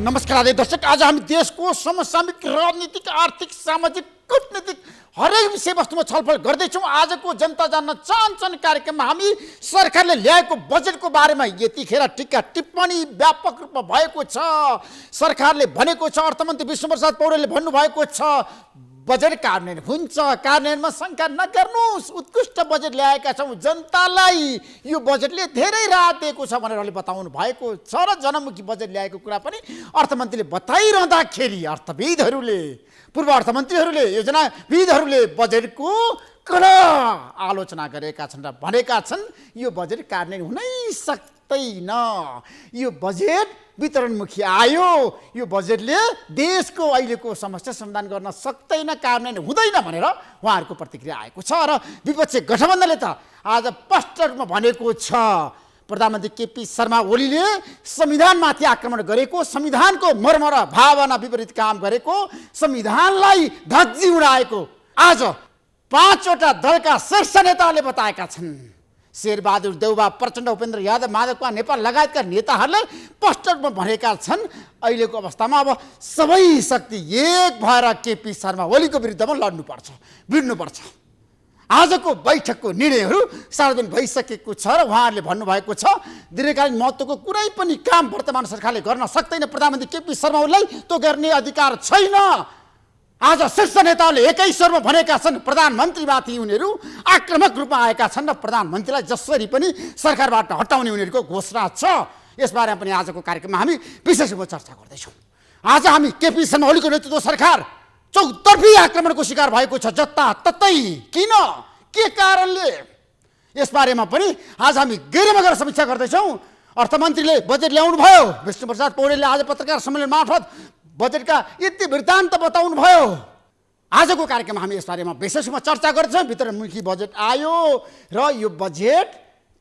नमस्कार आदरणीय दर्शक, आज हामी देशको समसामयिक राजनीतिक, आर्थिक, सामाजिक, कूटनीतिक हरेक विषयवस्तुमा छलफल गर्दैछौँ। आजको जनता जान्न चाहन्छन् कार्यक्रममा हामी सरकारले ल्याएको बजेटको बारेमा यतिखेर टिक्का टिप्पणी व्यापक रूपमा भएको छ। सरकारले भनेको छ, अर्थमन्त्री विष्णुप्रसाद पौडेलले भन्नुभएको छ, बजेट कार्यान्वयन हुन्छ, कार्यान्वयनमा शङ्का नगर्नुहोस्, उत्कृष्ट बजेट ल्याएका छौँ, जनतालाई यो बजेटले धेरै राहत दिएको छ भनेर उहाँले बताउनु भएको छ। र जनमुखी बजेट ल्याएको कुरा पनि अर्थमन्त्रीले बताइरहँदाखेरि अर्थविदहरूले, पूर्व अर्थमन्त्रीहरूले, योजनाविदहरूले बजेटको कडा आलोचना गरेका छन् र भनेका छन् यो बजेट कार्यान्वयन हुनै सक्दैन, यो बजेट वितरणमुखी आयो, यो बजेटले देशको अहिलेको समस्या समाधान गर्न सक्दैन, कार्यान्वयन हुँदैन भनेर उहाँहरूको प्रतिक्रिया आएको छ। र विपक्षी गठबन्धनले त आज स्पष्ट रूपमा भनेको छ, प्रधानमन्त्री केपी शर्मा ओलीले संविधानमाथि आक्रमण गरेको, संविधानको मर्म र भावना विपरीत काम गरेको, संविधानलाई धज्जी उडाएको आज 5वटा दलका शीर्ष नेताहरूले बताएका छन्। शेरबहादुर देउबा, प्रचण्ड, उपेन्द्र यादव, माधव नेपाल लगायतका नेताहरूले स्पष्ट रूपमा भनेका छन्, अहिलेको अवस्थामा अब सबै शक्ति एक भएर केपी शर्मा ओलीको विरुद्धमा लड्नुपर्छ, भिड्नुपर्छ। आजको बैठकको निर्णयहरू सार्वजनिक भइसकेको छ र उहाँहरूले भन्नुभएको छ, दीर्घकालीन महत्त्वको कुनै पनि काम वर्तमान सरकारले गर्न सक्दैन, प्रधानमन्त्री केपी शर्मा ओलीलाई त्यो गर्ने अधिकार छैन। आज शीर्ष नेताहरूले एकै स्वरमा भनेका छन्, प्रधानमन्त्रीमाथि उनीहरू आक्रामक रूपमा आएका छन् र प्रधानमन्त्रीलाई जसरी पनि सरकारबाट हटाउने उनीहरूको घोषणा छ। यसबारेमा पनि आजको कार्यक्रममा हामी विशेष रूपमा चर्चा गर्दैछौँ। आज हामी केपी शर्मा ओलीको नेतृत्व सरकार चौतर्फी आक्रमणको शिकार भएको छ, जताततै किन, के कारणले, यसबारेमा पनि आज हामी गहिरोमा गएर समीक्षा गर्दैछौँ। अर्थमन्त्रीले बजेट ल्याउनु भयो, विष्णुप्रसाद पौडेलले आज पत्रकार सम्मेलन मार्फत बजेटका यति वृत्तान्त बताउनु भयो। आजको कार्यक्रममा हामी यसबारेमा विशेष रूपमा चर्चा गर्छौँ। वितरणमुखी बजेट आयो र यो बजेट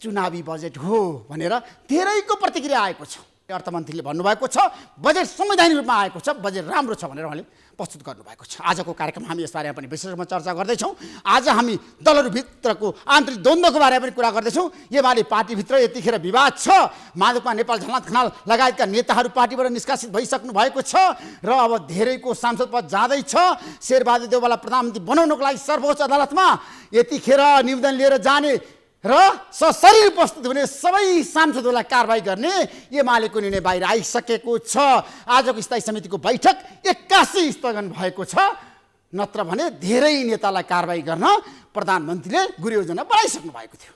चुनावी बजेट हो भनेर धेरैको प्रतिक्रिया आएको छ। अर्थमन्त्रीले भन्नुभएको छ, बजेट संवैधानिक रूपमा आएको छ, बजेट राम्रो छ भनेर उहाँले प्रस्तुत गर्नुभएको छ। आजको कार्यक्रममा हामी यसबारेमा पनि विशेष रूपमा चर्चा गर्दैछौँ। आज हामी दलहरूभित्रको आन्तरिक द्वन्द्वको बारेमा पनि कुरा गर्दैछौँ। एमाले पार्टीभित्र यतिखेर विवाद छ, माधव नेपाल, झलनाथ खनाल लगायतका नेताहरू पार्टीबाट निष्कासित भइसक्नु भएको छ र अब धेरैको सांसद पद जाँदैछ। शेरबहादुर देउवालाई प्रधानमन्त्री बनाउनको लागि सर्वोच्च अदालतमा यतिखेर निवेदन लिएर जाने र सशरीर उपस्थित हुने सबै सांसदहरूलाई कारबाही गर्ने एमालेको निर्णय बाहिर आइसकेको छ। आजको स्थायी समितिको बैठक 81 स्थगन भएको छ, नत्र भने धेरै नेतालाई कारबाही गर्न प्रधानमन्त्रीले गुरुयोजना बनाइसक्नु भएको थियो।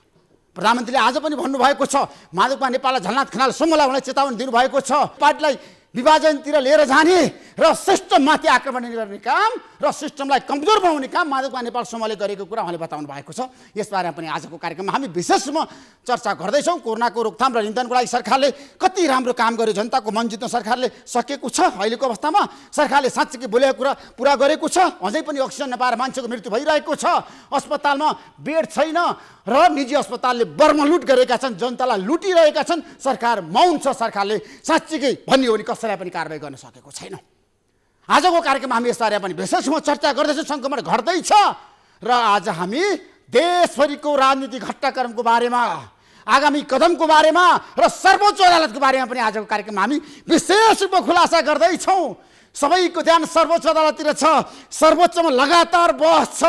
प्रधानमन्त्रीले आज पनि भन्नुभएको छ, माधव नेपाललाई, झलनाथ खनाल, समूहलाई उहाँले चेतावनी दिनुभएको छ, पार्टीलाई विभाजनतिर लिएर जाने र सिस्टममाथि आक्रमण गर्ने काम र सिस्टमलाई कमजोर बनाउने काम माधव नेपाल समूहले गरेको कुरा उहाँले बताउनु भएको छ। यसबारेमा पनि आजको कार्यक्रममा हामी विशेष रूपमा चर्चा गर्दैछौँ। कोरोनाको रोकथाम र नियन्त्रणको लागि सरकारले कति राम्रो काम गर्यो, जनताको मन जित्न सरकारले सकेको छ। अहिलेको अवस्थामा सरकारले साँच्चै बोलेको कुरा पुरा गरेको छ। अझै पनि अक्सिजन नपाएर मान्छेको मृत्यु भइरहेको छ, अस्पतालमा बेड छैन र निजी अस्पतालले बर्मलुट गरेका छन्, जनतालाई लुटिरहेका छन्। सरकार मौन छ, सरकारले साँच्चीकै भन्ने हो भने कसैलाई पनि कारबाही गर्न सकेको छैन। आजको कार्यक्रममा हामी यसबारेमा पनि विशेष रूपमा चर्चा गर्दैछौँ। सङ्क्रमण घट्दैछ र आज हामी देशभरिको राजनीतिक घटनाक्रमको बारेमा, आगामी कदमको बारेमा र सर्वोच्च अदालतको बारेमा पनि आजको कार्यक्रममा हामी विशेष रूपमा खुलासा गर्दैछौँ। सबैको ध्यान सर्वोच्च अदालततिर छ। सर्वोच्चमा लगातार बहस छ।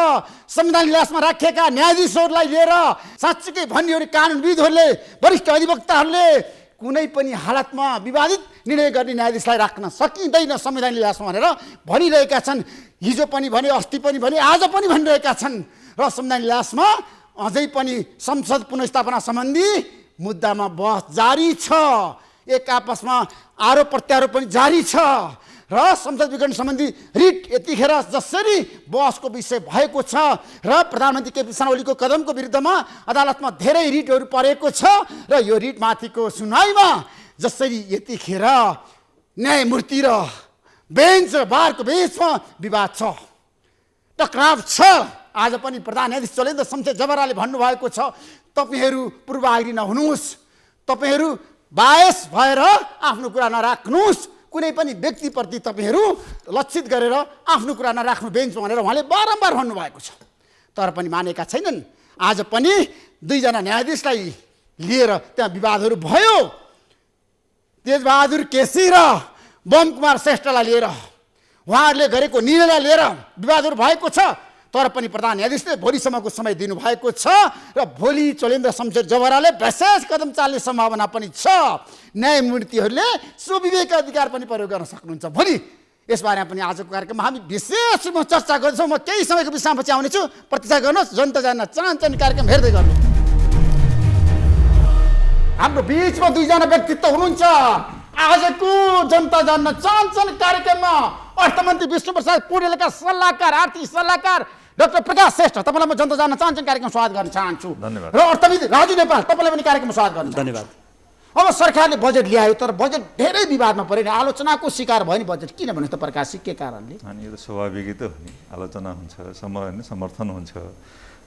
संविधान इलाजमा राखिएका न्यायाधीशहरूलाई लिएर साँच्चीकै भन्ने हो भने कानुनविदहरूले, वरिष्ठ अधिवक्ताहरूले कुनै पनि हालतमा विवादित निर्णय गर्ने न्यायाधीशलाई राख्न सकिँदैन संविधान इलाजमा भनेर भनिरहेका छन्। हिजो पनि भने, अस्ति पनि भने, आज पनि भनिरहेका छन्। र संविधान इलाजमा अझै पनि संसद पुनर्स्थापना सम्बन्धी मुद्दामा बहस जारी छ, एक आपसमा आरोप प्रत्यारोप पनि जारी छ र संसद विघटन सम्बन्धी रिट यतिखेर जसरी बहसको विषय भएको छ र प्रधानमन्त्री केपी शर्मा ओलीको कदमको विरुद्धमा अदालतमा धेरै रिटहरू परेको छ र यो रिटमाथिको सुनवाईमा जसरी यतिखेर न्यायमूर्ति र बेन्च र बारको बिचमा विवाद छ, टकराव छ। आज पनि प्रधान न्यायाधीश चलेन्द्र शमशेर जबराले भन्नुभएको छ, तपाईहरू पूर्वाग्रही नहुनुहोस्, तपाईहरू बायस भएर आफ्नो कुरा नराख्नुहोस्, कुनै पनि व्यक्तिप्रति तपाईहरू लक्षित गरेर आफ्नो कुरा नराख्नु बेन्च भनेर उहाँले बारम्बार भन्नुभएको छ। तर पनि मानेका छैनन्। आज पनि दुईजना न्यायाधीशलाई लिएर त्यहाँ विवादहरू भयो। तेजबहादुर केसी र बम कुमार श्रेष्ठलाई लिएर उहाँहरूले गरेको निर्णयलाई लिएर विवादहरू भएको छ, तर पनि प्रधान न्यायाधीशले भोलिसम्मको समय दिनुभएको छ र भोलि चोलेन्द्र शमशेर जबराले विशेष कदम चाल्ने सम्भावना पनि छ। न्यायमूर्तिहरूले सुविवेक अधिकार पनि प्रयोग गर्न सक्नुहुन्छ भोलि। यसबारेमा पनि आजको कार्यक्रममा हामी विशेष रूपमा चर्चा गर्छौँ। म केही समयको विश्रामपछि आउनेछु। प्रतीक्षा गर्नुहोस्। जनता जान्न चाहन्छन् कार्यक्रम हेर्दै गर्नु। हाम्रो बिचमा दुईजना व्यक्तित्व हुनुहुन्छ। आजको जनता जान्न चाहन्छन् कार्यक्रममा अर्थमन्त्री विष्णुप्रसाद पौडेलका सल्लाहकार, आर्थिक सल्लाहकार डाक्टर प्रकाश श्रेष्ठ, तपाईँलाई म जनता जान्न चाहन्छन् कार्यक्रम स्वागत गर्न चाहन्छु। धन्यवाद। र अर्थविद राजु नेपाल, तपाईँलाई पनि कार्यक्रम स्वागत गर्न धन्यवाद। अब सरकारले बजेट ल्यायो, तर बजेट धेरै विवादमा पऱ्यो नि, आलोचनाको शिकार भयो नि बजेट। किन भन्नुहोस् त प्रकाशजी, के कारणले? अनि यो त स्वाभाविकै त हो नि, आलोचना हुन्छ, समर्थन हुन्छ,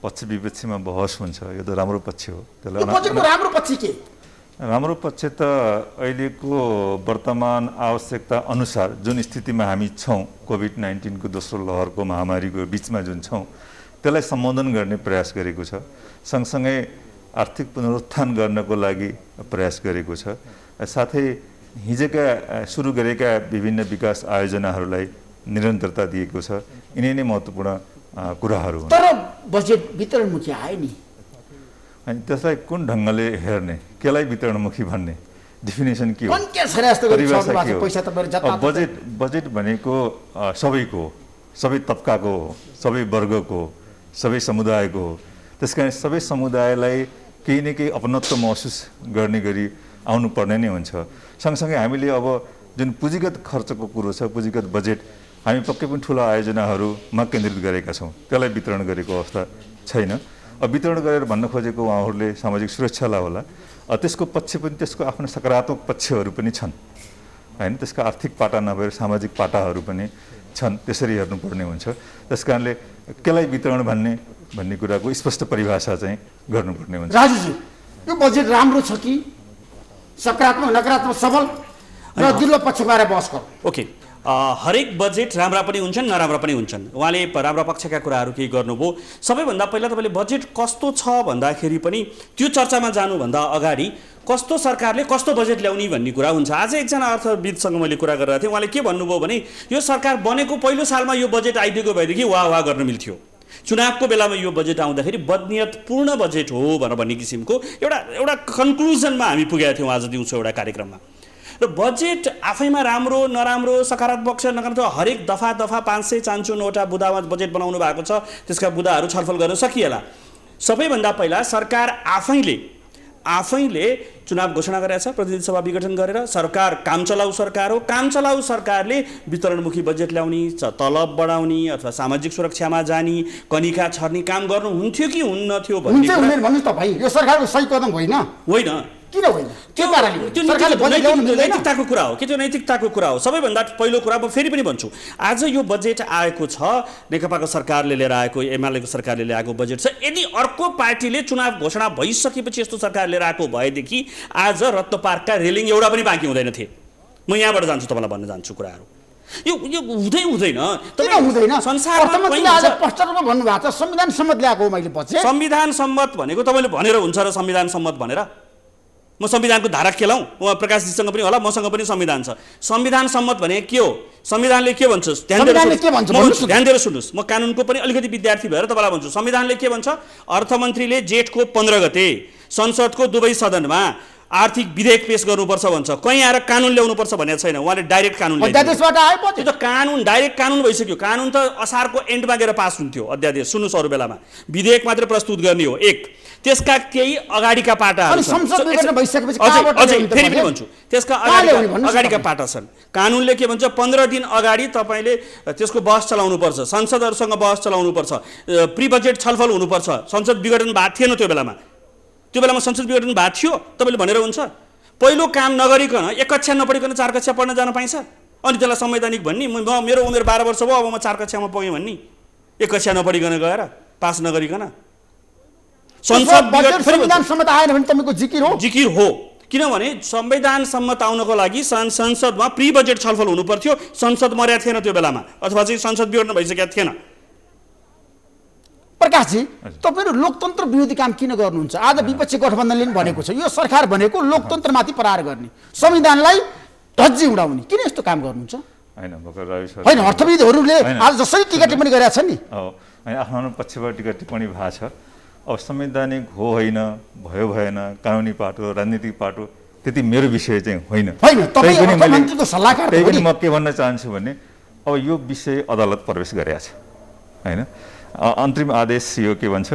पक्ष विपक्षमा बहस हुन्छ। यो त राम्रो पक्ष हो। यो बजेटको राम्रो पक्ष के? राम्रो पक्ष त अहिलेको वर्तमान आवश्यकता अनुसार जुन स्थितिमा हामी छौँ, कोभिड-19 को दोस्रो लहरको महामारीको बिचमा जुन छौँ, त्यसलाई सम्बोधन गर्ने प्रयास गरेको छ। सँगसँगै आर्थिक पुनरुत्थान गर्नको लागि प्रयास गरेको छ। साथै हिजोका सुरु गरेका विभिन्न विकास आयोजनाहरूलाई निरन्तरता दिएको छ। यिनै नै महत्त्वपूर्ण कुराहरू हुन्। तर बजेट वितरणमुखी आयो नि, अनि त्यसलाई कुन ढङ्गले हेर्ने, केलाई वितरणमुखी भन्ने डेफिनेसन के हो? बजेट भनेको सबैको, सबै तबकाको हो, सबै वर्गको, सबै समुदायको हो। त्यस कारण सबै समुदायलाई केही न केही अपनत्व महसुस गर्ने गरी आउनुपर्ने नै हुन्छ। सँगसँगै हामीले अब जुन पुँजीगत खर्चको कुरो छ, पुँजीगत बजेट हामी पक्कै पनि ठुला आयोजनाहरूमा केन्द्रित गरेका छौँ, त्यसलाई वितरण गरेको अवस्था छैन। वितरण गरेर भन्न खोजेको उहाँहरूले सामाजिक सुरक्षालाई होला, त्यसको पक्ष पनि, त्यसको आफ्नो सकारात्मक पक्षहरू पनि छन् होइन। त्यसका आर्थिक पाटा नभएर सामाजिक पाटाहरू पनि छन्, त्यसरी हेर्नुपर्ने हुन्छ। त्यस कारणले केलाई वितरण भन्ने कुराको स्पष्ट परिभाषा चाहिँ गर्नुपर्ने हुन्छ। राजुजी, यो बजेट राम्रो छ कि सकारात्मक, नकारात्मक, सबल र दुर्लभ पक्षबारे बहस गरौँ। ओके, हरेक बजेट राम्रा पनि हुन्छन्, नराम्रा पनि हुन्छन्। उहाँले राम्रा पक्षका कुराहरू केही गर्नुभयो। सबैभन्दा पहिला तपाईँले बजेट कस्तो छ भन्दाखेरि पनि त्यो चर्चामा जानुभन्दा अगाडि कस्तो सरकारले कस्तो बजेट ल्याउने भन्ने कुरा हुन्छ। आज एकजना अर्थविदसँग मैले कुरा गरिरहेको थिएँ। उहाँले के भन्नुभयो भने यो सरकार बनेको पहिलो सालमा यो बजेट आइदिएको भएदेखि वाह वाह गर्न मिल्थ्यो, चुनावको बेलामा यो बजेट आउँदाखेरि बदनियतपूर्ण बजेट हो भनेर भन्ने किसिमको एउटा कन्क्लुजनमा हामी पुगेका थियौँ आज दिउँसो एउटा कार्यक्रममा। र बजेट आफैमा राम्रो नराम्रो, सकारात्मक पक्ष नकारात्मक, हरेक दफा 556वटा बुदामा बजेट बनाउनु भएको छ। त्यसका बुदाहरू छलफल गर्न सकिएला। सबैभन्दा पहिला सरकार आफैले चुनाव घोषणा गरेका छ, प्रतिनिधि सभा विघटन गरेर। सरकार कामचलाउ सरकार हो। कामचलाउ सरकारले वितरणमुखी बजेट ल्याउने, तलब बढाउने अथवा सामाजिक सुरक्षामा जाने, कनिका छर्ने काम गर्नुहुन्थ्यो कि हुन्नथ्यो भन्ने भन्नुहोस् त भाइ, यो सरकारको सही कदम होइन? होइन। किन होइन? त्यो नैतिकताको कुरा हो कि त्यो नैतिकताको कुरा हो। सबैभन्दा पहिलो कुरा म फेरि पनि भन्छु, आज यो बजेट आएको छ, नेकपाको सरकारले लिएर आएको, एमालेको सरकारले ल्याएको बजेट छ। यदि अर्को पार्टीले चुनाव घोषणा भइसकेपछि यस्तो सरकार लिएर आएको भएदेखि आज रत्न पार्कका रेलिङ एउटा पनि बाँकी हुँदैन थिए। म यहाँबाट जान्छु, तपाईँलाई भन्न जान्छु कुराहरू। यो हुँदैन। संविधान सम्मत ल्याएको मैले बजेट। संविधान सम्मत भनेको तपाईँले भनेर हुन्छ र संविधान सम्मत भनेर म संविधानको धारा खेलाउँ? उहाँ प्रकाशजीसँग पनि होला, मसँग पनि संविधान छ। संविधान सम्मत भने के हो? संविधानले के भन्छ? ध्यान दिएर सुन्नुहोस्। म कानुनको पनि अलिकति विद्यार्थी भएर तपाईँलाई भन्छु। संविधानले के भन्छ? अर्थमन्त्रीले जेठको 15 गते संसदको दुवै सदनमा आर्थिक विधेयक पेश गर्नुपर्छ भन्छ। कहीँ आएर कानुन ल्याउनुपर्छ भनेको छैन। उहाँले डाइरेक्ट कानुन ल्याइदिनु। त्यो त कानुन डाइरेक्ट कानुन भइसक्यो। कानुन त असारको एन्डमा गएर पास हुन्थ्यो अध्यादेश। सुन्नुहोस्, अरू बेलामा विधेयक मात्र प्रस्तुत गर्ने हो। एक, त्यसका केही अगाडिका पाटाहरू फेरि पनि भन्छु, त्यसका अगाडिका पाटा छन्। कानुनले के भन्छ? 15 दिन अगाडि तपाईँले त्यसको बहस चलाउनुपर्छ, संसदहरूसँग बहस चलाउनुपर्छ, प्री बजेट छलफल हुनुपर्छ। संसद विघटन भएको थिएन त्यो बेलामा संसद विघटन भएको थियो तपाईँले भनेर हुन्छ? पहिलो काम नगरिकन 1 कक्षा नपढिकन 4 कक्षा पढ्न जान पाइन्छ? अनि त्यसलाई संवैधानिक भन्ने? मेरो उमेर 12 वर्ष भयो, अब म 4 कक्षामा पुगेँ भन्ने? 1 कक्षा नपढिकन गएर पास नगरिकन संविधान सम्मत आएन भने तपाईँको जिकिर हो। किनभने संविधान सम्मत आउनको लागि संसदमा प्री बजेट छलफल हुनु पर्थ्यो। संसद मर्या थिएन त्यो बेलामा, अथवा चाहिँ संसद विघटन भइसकेको थिएन। प्रकाशजी, तपाईँहरू लोकतन्त्र विरोधी काम किन गर्नुहुन्छ? आज विपक्षी गठबन्धनले पनि भनेको छ यो सरकार भनेको लोकतन्त्रमाथि प्रहार गर्ने, संविधानलाई धज्जी उडाउने किन यस्तो काम गर्नुहुन्छ? होइन भर्खर रवि सर होइन, अर्थविदहरूले आज जसरी टिका टिप्पणी गरेका छन् नि, होइन आफ्नो पक्षबाट टिका टिप्पणी भएको छ। अब संवैधानिक हो होइन, भयो भएन, कानुनी पाटो राजनीतिक पाटो त्यति मेरो विषय चाहिँ होइन। तपाईँ अर्थमन्त्रीको सल्लाहकार त्यही पनि म के भन्न चाहन्छु भने अब यो विषय अदालत प्रवेश गरेको छ होइन। अन्तरिम आदेश यो के भन्छ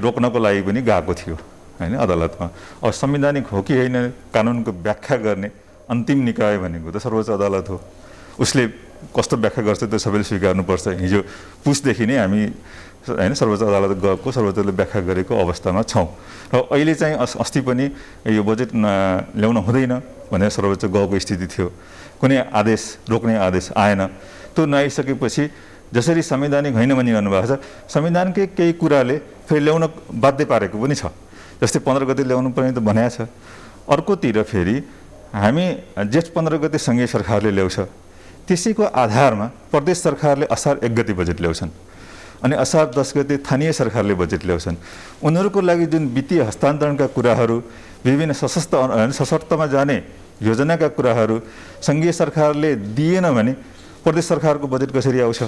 रोक्नको लागि पनि गएको थियो होइन अदालतमा। अब संवैधानिक हो कि होइन कानुनको व्याख्या गर्ने अन्तिम निकाय भनेको त सर्वोच्च अदालत हो। उसले कस्तो व्याख्या गर्छ त्यो सबैले स्वीकार्नुपर्छ। हिजो पुसदेखि नै हामी होइन सर्वोच्च अदालत गएको, सर्वोच्चले व्याख्या गरेको अवस्थामा छौँ र अहिले चाहिँ अस्ति पनि यो बजेट ल्याउन हुँदैन भनेर सर्वोच्च गएको स्थिति थियो। कुनै आदेश रोक्ने आदेश आएन। त्यो नआइसकेपछि जसरी संवैधानिक होइन भनिरहनु भएको छ, संविधानकै केही कुराले फेरि ल्याउन बाध्य पारेको पनि छ। जस्तै 15 गते ल्याउनु पर्ने त भनेको छ। अर्कोतिर फेरि हामी जेठ 15 गते सङ्घीय सरकारले ल्याउँछ, त्यसैको आधारमा प्रदेश सरकारले असार 1 गते बजेट ल्याउँछन् अनि असार 10 गते स्थानीय सरकारले बजेट ल्याउँछन्। उनीहरूको लागि जुन वित्तीय हस्तान्तरणका कुराहरू, विभिन्न सशर्तमा जाने योजनाका कुराहरू सङ्घीय सरकारले दिएन भने प्रदेश सरकारको बजेट कसरी आउँछ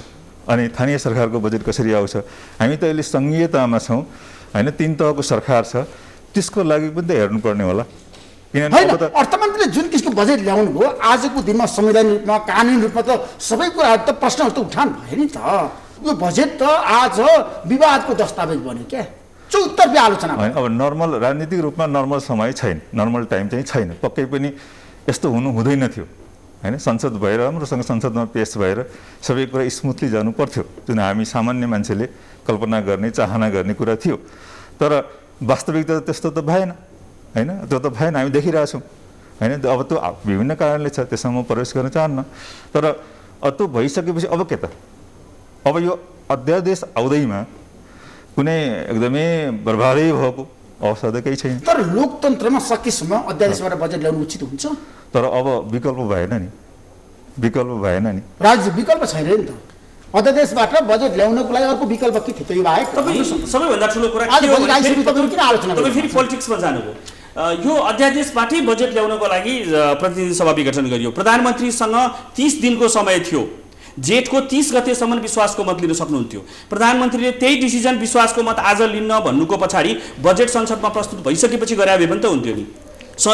अनि स्थानीय सरकारको बजेट कसरी आउँछ? हामी त अहिले सङ्घीयतामा छौँ होइन, 3 तहको सरकार छ, त्यसको लागि पनि त हेर्नुपर्ने होला। किनभने अर्थमन्त्रीले जुन किसिमको बजेट ल्याउनु भयो आजको दिनमा संवैधानिक रूपमा कानुनी रूपमा त सबै कुराहरू त प्रश्नहरू त उठान भयो नि त। यो बजेट त आज विवादको दस्तावेज बन्यो क्या, चौतर्फी आलोचना। अब नर्मल राजनीतिक रूपमा नर्मल समय छैन, नर्मल टाइम चाहिँ छैन। पक्कै पनि यस्तो हुनु हुँदैन थियो होइन। संसद भएर राम्रोसँग संसदमा पेस भएर सबै कुरा स्मुथली जानु पर्थ्यो, जुन हामी सामान्य मान्छेले कल्पना गर्ने चाहना गर्ने कुरा थियो। तर वास्तविकता त्यस्तो त भएन होइन, त्यो त भएन, हामी देखिरहेछौँ होइन। अब त्यो विभिन्न कारणले छ, त्यसमा म प्रवेश गर्न चाहन्न। तर त्यो भइसकेपछि अब के त? अब यो अध्यादेश आउँदैमा कुनै एकदमै बर्बादै भएको अवस्था त केही छैन। तर लोकतन्त्रमा सकेसम्म अध्यादेशबाट बजेट ल्याउनु उचित हुन्छ। तर अब विकल्प भएन नि, विकल्प भएन नि। राज्य विकल्प छैन नि त। अध्यादेशबाट बजेट ल्याउनको लागि अर्को विकल्प के थियो त? यो बाहेक सबैभन्दा ठुलो कुरा आज तपाईँ किन आलोचना तपाईँ फेरि पोलिटिक्समा जानुभयो। यो अध्यादेशबाटै बजेट ल्याउनको लागि प्रतिनिधि सभा विघटन गरियो। प्रधानमन्त्रीसँग 30 दिनको समय थियो। जेठको 30 गतेसम्म विश्वासको मत लिन सक्नुहुन्थ्यो। प्रधानमन्त्रीले त्यही डिसिजन विश्वासको मत आज लिन्न भन्नुको पछाडि बजेट संसदमा प्रस्तुत भइसकेपछि गरे भए पनि त हुन्थ्यो नि।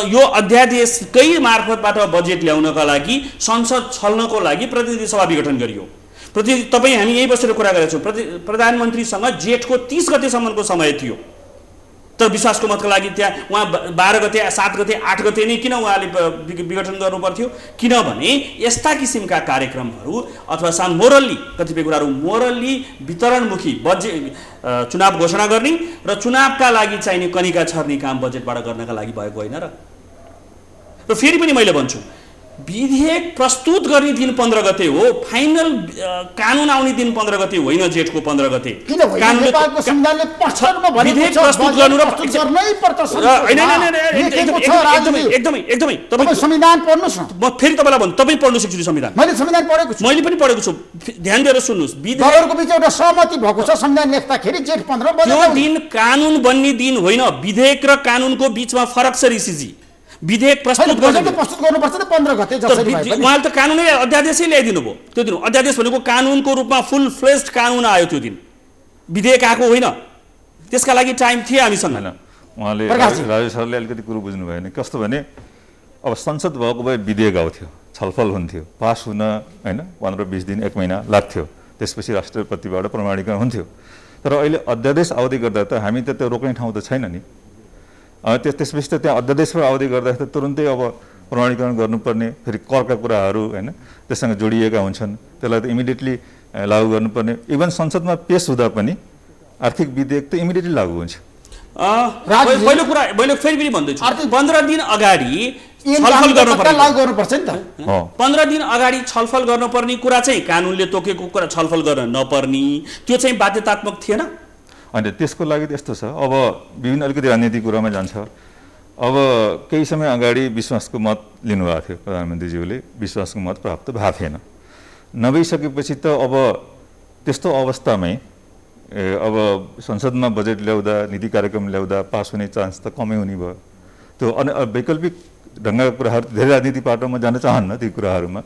यो अध्यादेशकै मार्फतबाट बजेट ल्याउनका लागि संसद छल्नको लागि प्रतिनिधि सभा विघटन गरियो। तपाईँ हामी यही बसेर कुरा गरेका छौँ। प्रधानमन्त्रीसँग जेठको 30 गतेसम्मको समय थियो, तर विश्वासको मतको लागि त्यहाँ उहाँ 12 गते 7 गते 8 गते नै किन उहाँले विघटन गर्नु पर्थ्यो? किनभने यस्ता किसिमका कार्यक्रमहरू अथवा मोरल्ली कतिपय कुराहरू मोरल्ली वितरणमुखी बजेट चुनाव घोषणा गर्ने र चुनावका लागि चाहिने कनिका छर्ने काम बजेटबाट गर्नका लागि भएको होइन। र फेरि पनि मैले भन्छु, विधेयक प्रस्तुत गर्ने दिन 15 गते हो, फाइनल कानुन आउने दिन 15 गते होइन, जेठको 15 गते। विधेयक प्रस्तुत गर्नु र एकदमै तपाईँ संविधान पढ्नुस् न। म फेरि तपाईँलाई भन्छु, तपाईँ पढ्नु सक्छु संविधान। मैले संविधान पढेको छु, मैले पनि पढेको छु। ध्यान दिएर सुन्नुहोस्, दलहरूको बीच एउटा सहमति भएको छ संविधान लेख्दाखेरि जेठ 15 त्यो दिन कानुन बन्ने दिन होइन। विधेयक र कानुनको बीचमा फरक छ ऋषिजी। विधेयक प्रस्तुत गर्नुपर्छ त 15 गते जसरी भए पनि। उहाँले त कानुनै अध्यादेशै ल्याइदिनु भयो। त्यो दिन अध्यादेश भनेको कानुनको रूपमा फुल फ्लेज्ड कानुन आयो त्यो दिन, विधेयक आएको होइन। त्यसका लागि टाइम थियो हामीसँग। उहाँले राजेश सरले अलिकति कुरो बुझ्नु भएन। कस्तो भने अब संसद भएको भए विधेयक आउँथ्यो, छलफल हुन्थ्यो, पास हुन होइन 15-20 दिन 1 महिना लाग्थ्यो, त्यसपछि राष्ट्रपतिबाट प्रमाणीकरण हुन्थ्यो। तर अहिले अध्यादेश आउँदै गर्दा त हामी त त्यो रोक्ने ठाउँ त छैन नि। त्यसपछि त त्यहाँ अध्यादेशबाट आउँदै गर्दाखेरि त तुरुन्तै अब प्रमाणीकरण गर्नुपर्ने, फेरि करका कुराहरू होइन त्यससँग जोडिएका हुन्छन्, त्यसलाई त इमिडिएटली लागू गर्नुपर्ने। इभन संसदमा पेस हुँदा पनि आर्थिक विधेयक त इमिडिएटली लागू हुन्छ। पहिलो कुरा मैले फेरि पनि भन्दैछु, 15 दिन अगाडि छलफल गर्नुपर्छ नि त। 15 दिन अगाडि छलफल गर्नुपर्ने कुरा चाहिँ कानुनले तोकेको कुरा छलफल गर्न नपर्ने, त्यो चाहिँ बाध्यतात्मक थिएन। अनि त्यसको लागि त यस्तो छ, अब विभिन्न अलिकति राजनीतिक कुरामा जान्छ। अब केही समय अगाडि विश्वासको मत लिनुभएको थियो प्रधानमन्त्रीज्यूले, विश्वासको मत प्राप्त भएको थिएन। नभइसकेपछि त अब त्यस्तो अवस्थामै अब संसदमा बजेट ल्याउँदा, नीति कार्यक्रम ल्याउँदा पास हुने चान्स त कमै हुने भयो। त्यो वैकल्पिक ढङ्गका कुराहरू धेरै राजनीति पाटोमा जान चाहन्न ती कुराहरूमा,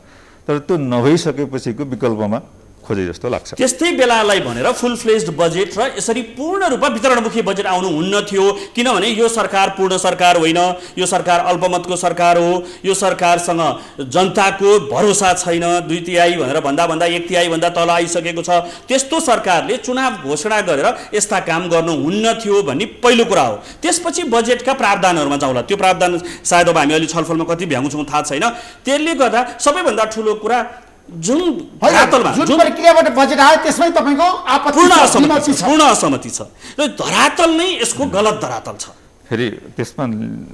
तर त्यो नभइसकेपछिको विकल्पमा खोजे जस्तो लाग्छ। त्यस्तै बेलालाई भनेर फुल फ्लेज्ड बजेट र यसरी पूर्ण रूपमा वितरणमुखी बजेट आउनु हुन्न थियो, किनभने यो सरकार पूर्ण सरकार होइन, यो सरकार अल्पमतको सरकार हो, यो सरकारसँग जनताको भरोसा छैन, 2/3 भनेर भन्दा 1/3 भन्दा तल आइसकेको छ। त्यस्तो सरकारले चुनाव घोषणा गरेर यस्ता काम गर्नु हुन्न थियो भन्ने पहिलो कुरा हो। त्यसपछि बजेटका प्रावधानहरूमा जाउँला। त्यो प्रावधान सायद अब हामी अहिले छलफलमा कति भ्याउँछौँ थाहा छैन। त्यसले गर्दा सबैभन्दा ठुलो कुरा जुन प्रक्रियाबाट बजेट आयो त्यसमै तपाईँको पूर्ण असहमति छ र धरातल नै यसको गलत धरातल छ। फेरि त्यसमा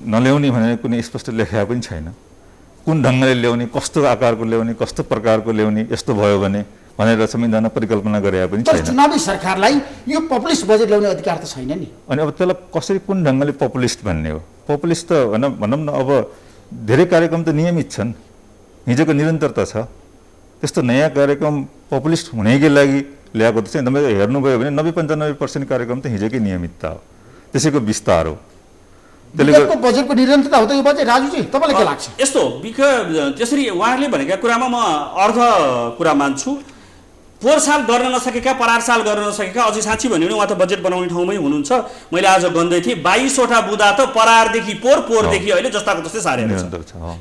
नल्याउने भनेर कुनै स्पष्ट लेखा पनि छैन। कुन ढङ्गले ल्याउने, कस्तो आकारको ल्याउने, कस्तो प्रकारको ल्याउने, यस्तो भयो भने भनेर संविधानमा परिकल्पना गरे पनि छैन। चुनावी सरकारलाई यो पपुलिस्ट बजेट ल्याउने अधिकार त छैन नि। अनि अब त्यसलाई कसरी कुन ढङ्गले पपुलिस्ट भन्ने हो? पपुलिस्ट त भनौँ न, अब धेरै कार्यक्रम त नियमित छन्, हिजोको निरन्तरता छ। त्यस्तो नयाँ कार्यक्रम पपुलिस्ट हुनेकै लागि ल्याएको त चाहिँ तपाईँले हेर्नुभयो भने 90-95% कार्यक्रम त हिजोकै नियमितता हो, त्यसैको विस्तार हो। त्यसले बजेटको निरन्तरता हो त यो बजेट। राजुजी तपाईँलाई के लाग्छ? यस्तो त्यसरी उहाँहरूले भनेका कुरामा म अर्ध कुरा मान्छु। पोहोर साल गर्न नसकेका, परार साल गर्न नसकेका, अझै साँच्ची भन्यो भने उहाँ त बजेट बनाउने ठाउँमै हुनुहुन्छ। मैले आज गन्दै थिएँ 22वटा बुँदा त परारदेखि पोहोरदेखि अहिले जस्ताको तस्तै सारेर छ।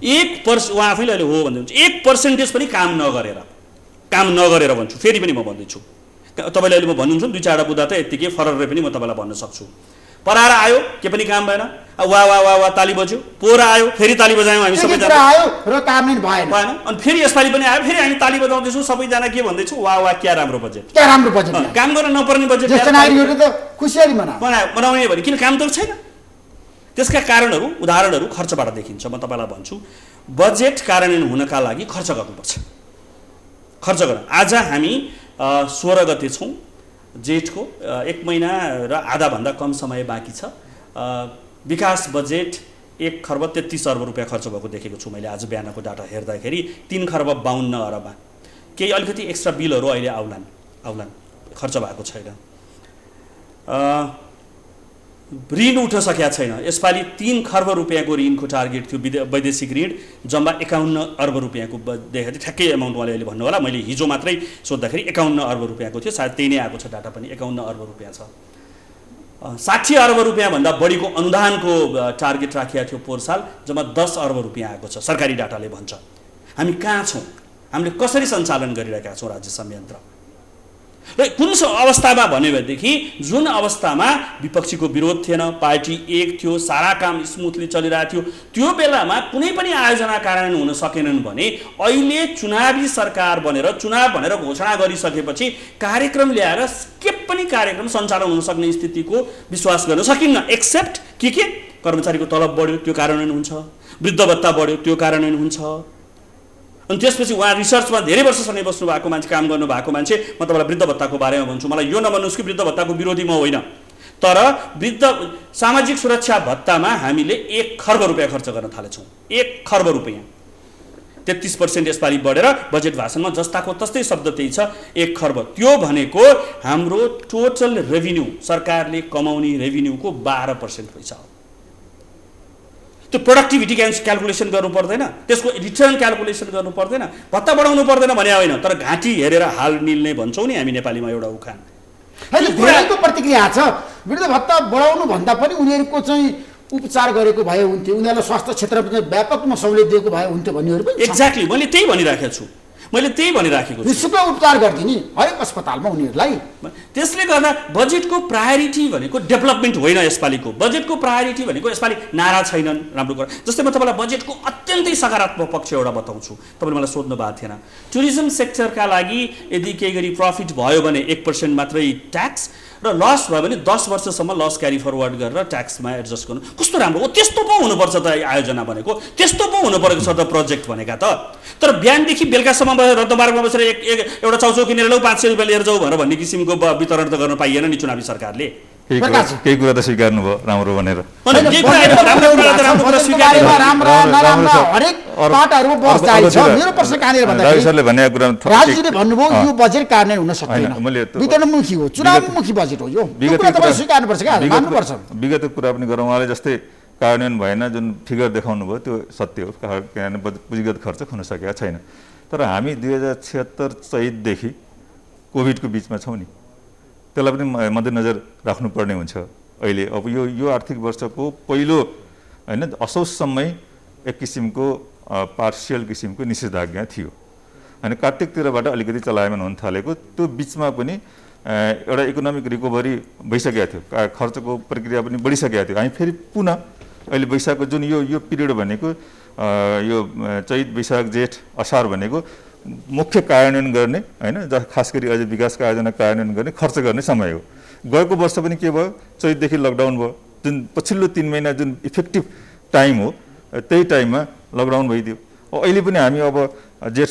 1% उहाँ आफैले अहिले हो भन्दै हुन्छ, 1% पनि काम नगरेर भन्छु। फेरि पनि म भन्दैछु, तपाईँले अहिले म भन्नुहुन्छ 2-4वटा बुँदा त यत्तिकै फररै पनि म तपाईँलाई भन्न सक्छु। परार आयो के पनि काम भएन, वाह वाह वाह वाह ताली बज्यो। पोहोर आयो फेरि ताली बजायौँ हामी सबैजना, आयो र कार्यान्वयन भएन। अनि फेरि यसपालि पनि आयो, फेरि हामी ताली बजाउँदैछौँ सबैजना। के भन्दैछौँ? वाह वाह क्या राम्रो बजेट, क्या राम्रो बजेट। काम गर्न नपर्ने बजेट खुसियाली बनाउने भने किन काम त छैन। त्यसका उदाहरणहरू खर्चबाट देखिन्छ। म तपाईँलाई भन्छु, बजेट कार्यान्वयन हुनका लागि खर्च गर्नुपर्छ। खर्च गर्न आज हामी 16 गते छौँ, जेठको 1 महिना र आधाभन्दा कम समय बाँकी छ। विकास बजेट 1 खर्ब 33 अर्ब रुपियाँ खर्च भएको देखेको छु मैले आज बिहानको डाटा हेर्दाखेरि। 3 खर्ब 52 अरबमा केही अलिकति एक्स्ट्रा बिलहरू अहिले आउलान् खर्च भएको छैन। ऋण उठ्न सकेका छैन। यसपालि 3 खर्ब रुपियाँको ऋणको टार्गेट थियो, वैदेशिक ऋण जम्मा 51 अर्ब रुपियाँको देखाएको थियो। ठ्याक्कै एमाउन्ट उहाँले अहिले भन्नु होला, मैले हिजो मात्रै सोद्धाखेरि 51 अर्ब रुपियाँको थियो, सायद त्यही नै आएको छ डाटा पनि। 51 अर्ब रुपियाँ छ। 60 अर्ब रुपियाँभन्दा बढीको अनुदानको टार्गेट राखिएको थियो पोहोर साल, जम्मा 10 अर्ब रुपियाँ आएको छ, सरकारी डाटाले भन्छ। हामी कहाँ छौँ? हामीले कसरी सञ्चालन गरिरहेका छौँ राज्य संयन्त्र? र कुन अवस्थामा भन्यो भनेदेखि जुन अवस्थामा विपक्षीको विरोध थिएन, पार्टी एक थियो, सारा काम स्मुथली चलिरहेको थियो, त्यो बेलामा कुनै पनि आयोजना कार्यान्वयन हुन सकेनन् भने अहिले चुनावी सरकार बनेर चुनाव भनेर घोषणा गरिसकेपछि कार्यक्रम ल्याएर के पनि कार्यक्रम सञ्चालन हुन सक्ने स्थितिको विश्वास गर्न सकिन्न। एक्सेप्ट के कर्मचारीको तलब बढ्यो त्यो कार्यान्वयन हुन्छ, वृद्ध भत्ता बढ्यो त्यो कार्यान्वयन हुन्छ। अनि त्यसपछि उहाँ रिसर्चमा धेरै वर्षसम्म बस्नु भएको मान्छे, काम गर्नु भएको मान्छे। म तपाईँलाई वृद्ध भत्ताको बारेमा भन्छु, मलाई यो नभन्नुहोस् कि वृद्ध भत्ताको विरोधी म होइन, तर वृद्ध सामाजिक सुरक्षा भत्तामा हामीले 1 खर्ब रुपियाँ खर्च गर्न थालेछौँ। 1 खर्ब रुपियाँ 33% यसपालि बढेर बजेट भाषणमा जस्ताको तस्तै शब्द त्यही छ, 1 खर्ब। त्यो भनेको हाम्रो टोटल रेभिन्यू, सरकारले कमाउने रेभिन्यूको 12% पैसा हो। त्यो प्रोडक्टिभिटी क्यालकुलेसन गर्नु पर्दैन, त्यसको रिटर्न क्यालकुलेसन गर्नु पर्दैन, भत्ता बढाउनु पर्दैन भने होइन, तर घाँटी हेरेर हाल निल्ने भन्छौँ नि हामी नेपालीमा एउटा उखान। धेरैको प्रतिक्रिया छ, वृद्ध भत्ता बढाउनु भन्दा पनि उनीहरूको चाहिँ उपचार गरेको भए हुन्थ्यो, उनीहरूलाई स्वास्थ्य क्षेत्रमा व्यापकमा सहुलियत दिएको भए हुन्थ्यो भन्नेहरू पनि। एक्ज्याक्टली मैले त्यही भनिराखेको छु, निःशुल्क उपचार गरिदिने हरेक अस्पतालमा उनीहरूलाई। त्यसले गर्दा बजेटको प्रायोरिटी भनेको डेभलपमेन्ट होइन। यसपालिको बजेटको प्रायोरिटी भनेको यसपालि नारा छैनन्। राम्रो कुरा, जस्तै म तपाईँलाई बजेटको अत्यन्तै सकारात्मक पक्ष एउटा बताउँछु। तपाईँले मलाई सोध्नु भएको थिएन, टुरिज्म सेक्टरका लागि यदि केही गरी प्रफिट भयो भने 1% मात्रै ट्याक्स, र लस भयो भने 10 वर्षसम्म लस क्यारी फरवर्ड गरेर ट्याक्समा एडजस्ट गर्नु। कस्तो राम्रो हो! त्यस्तो पो हुनुपर्छ त आयोजना भनेको, त्यस्तो पो हुनुपर्छ त प्रोजेक्ट भनेका त। तर बिहानदेखि बेलुकासम्म रद्दमार्गमा बसेर एउटा चाउचाउ किनेर लौ 500 रुपियाँ लिएर जाऊ भनेर भन्ने किसिमको वितरण त गर्न पाइएन नि चुनावी सरकारले। केही कुरा त स्वीकार्नु भयो राम्रो भनेर। राजुले भन्नुभयो यो बजेट कार्यान्वयन हुन सक्दैन, वितरणमुखी हो, चुनावमुखी बजेट हो यो। विगतको कुरा पनि गरौँ। उहाँले जस्तै कार्यान्वयन भएन जुन फिगर देखाउनु भयो त्यो सत्य हो, किनभने पुँजीगत खर्च हुन सकेका छैन। तर हामी 2076 चैतदेखि कोभिडको बिचमा छौँ नि, त्यसलाई पनि मध्यनजर राख्नुपर्ने हुन्छ। अहिले अब यो आर्थिक वर्षको पहिलो होइन असोजसम्मै एक किसिमको पार्सियल किसिमको निषेधाज्ञा थियो, अनि कार्तिकतिरबाट अलिकति चलायमान हुन थालेको। त्यो बिचमा पनि एउटा इकोनोमिक रिकभरी भइसकेको थियो, खर्चको प्रक्रिया पनि बढिसकेको थियो। हामी फेरि पुनः अहिले वैशाखको जुन यो पिरियड भनेको यो चैत वैशाख जेठ असार भनेको मुख्य कार्यान्वयन गर्ने होइन, खास गरी अझ विकासका आयोजना कार्यान्वयन गर्ने खर्च गर्ने समय हो। गएको वर्ष पनि के भयो, चैतदेखि लकडाउन भयो, जुन पछिल्लो 3 महिना जुन इफेक्टिभ टाइम हो त्यही टाइममा लकडाउन भइदियो। अहिले पनि हामी अब जेठ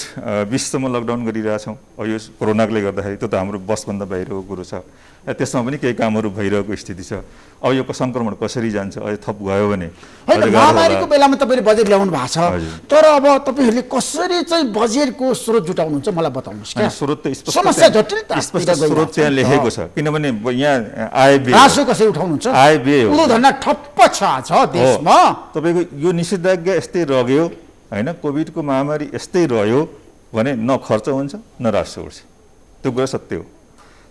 20सम्म लकडाउन गरिरहेछौँ। यो कोरोनाले गर्दाखेरि त्यो त हाम्रो बसभन्दा बाहिरको कुरो छ, त्यसमा पनि केही कामहरू भइरहेको स्थिति छ। अब यो सङ्क्रमण कसरी जान्छ, अझै थप गयो भने महामारीको बेलामा तपाईँले बजेट ल्याउनु भएको छ, तर अब तपाईँहरूले कसरी चाहिँ बजेटको स्रोत जुटाउनुहुन्छ मलाई बताउनुहोस्। स्रोत त समस्या जटिलता स्रोत त्यहाँ लेखेको छ, किनभने यहाँ आय व्यय राशि कसरी उठाउनुहुन्छ, आय व्यय धन्दा ठप्प छ आज देशमा। तपाईँको यो निषेधाज्ञा यस्तै रह्यो होइन, कोभिडको महामारी यस्तै रह्यो भने न खर्च हुन्छ न राजस्व उठ्छ, त्यो कुरा सत्य हो।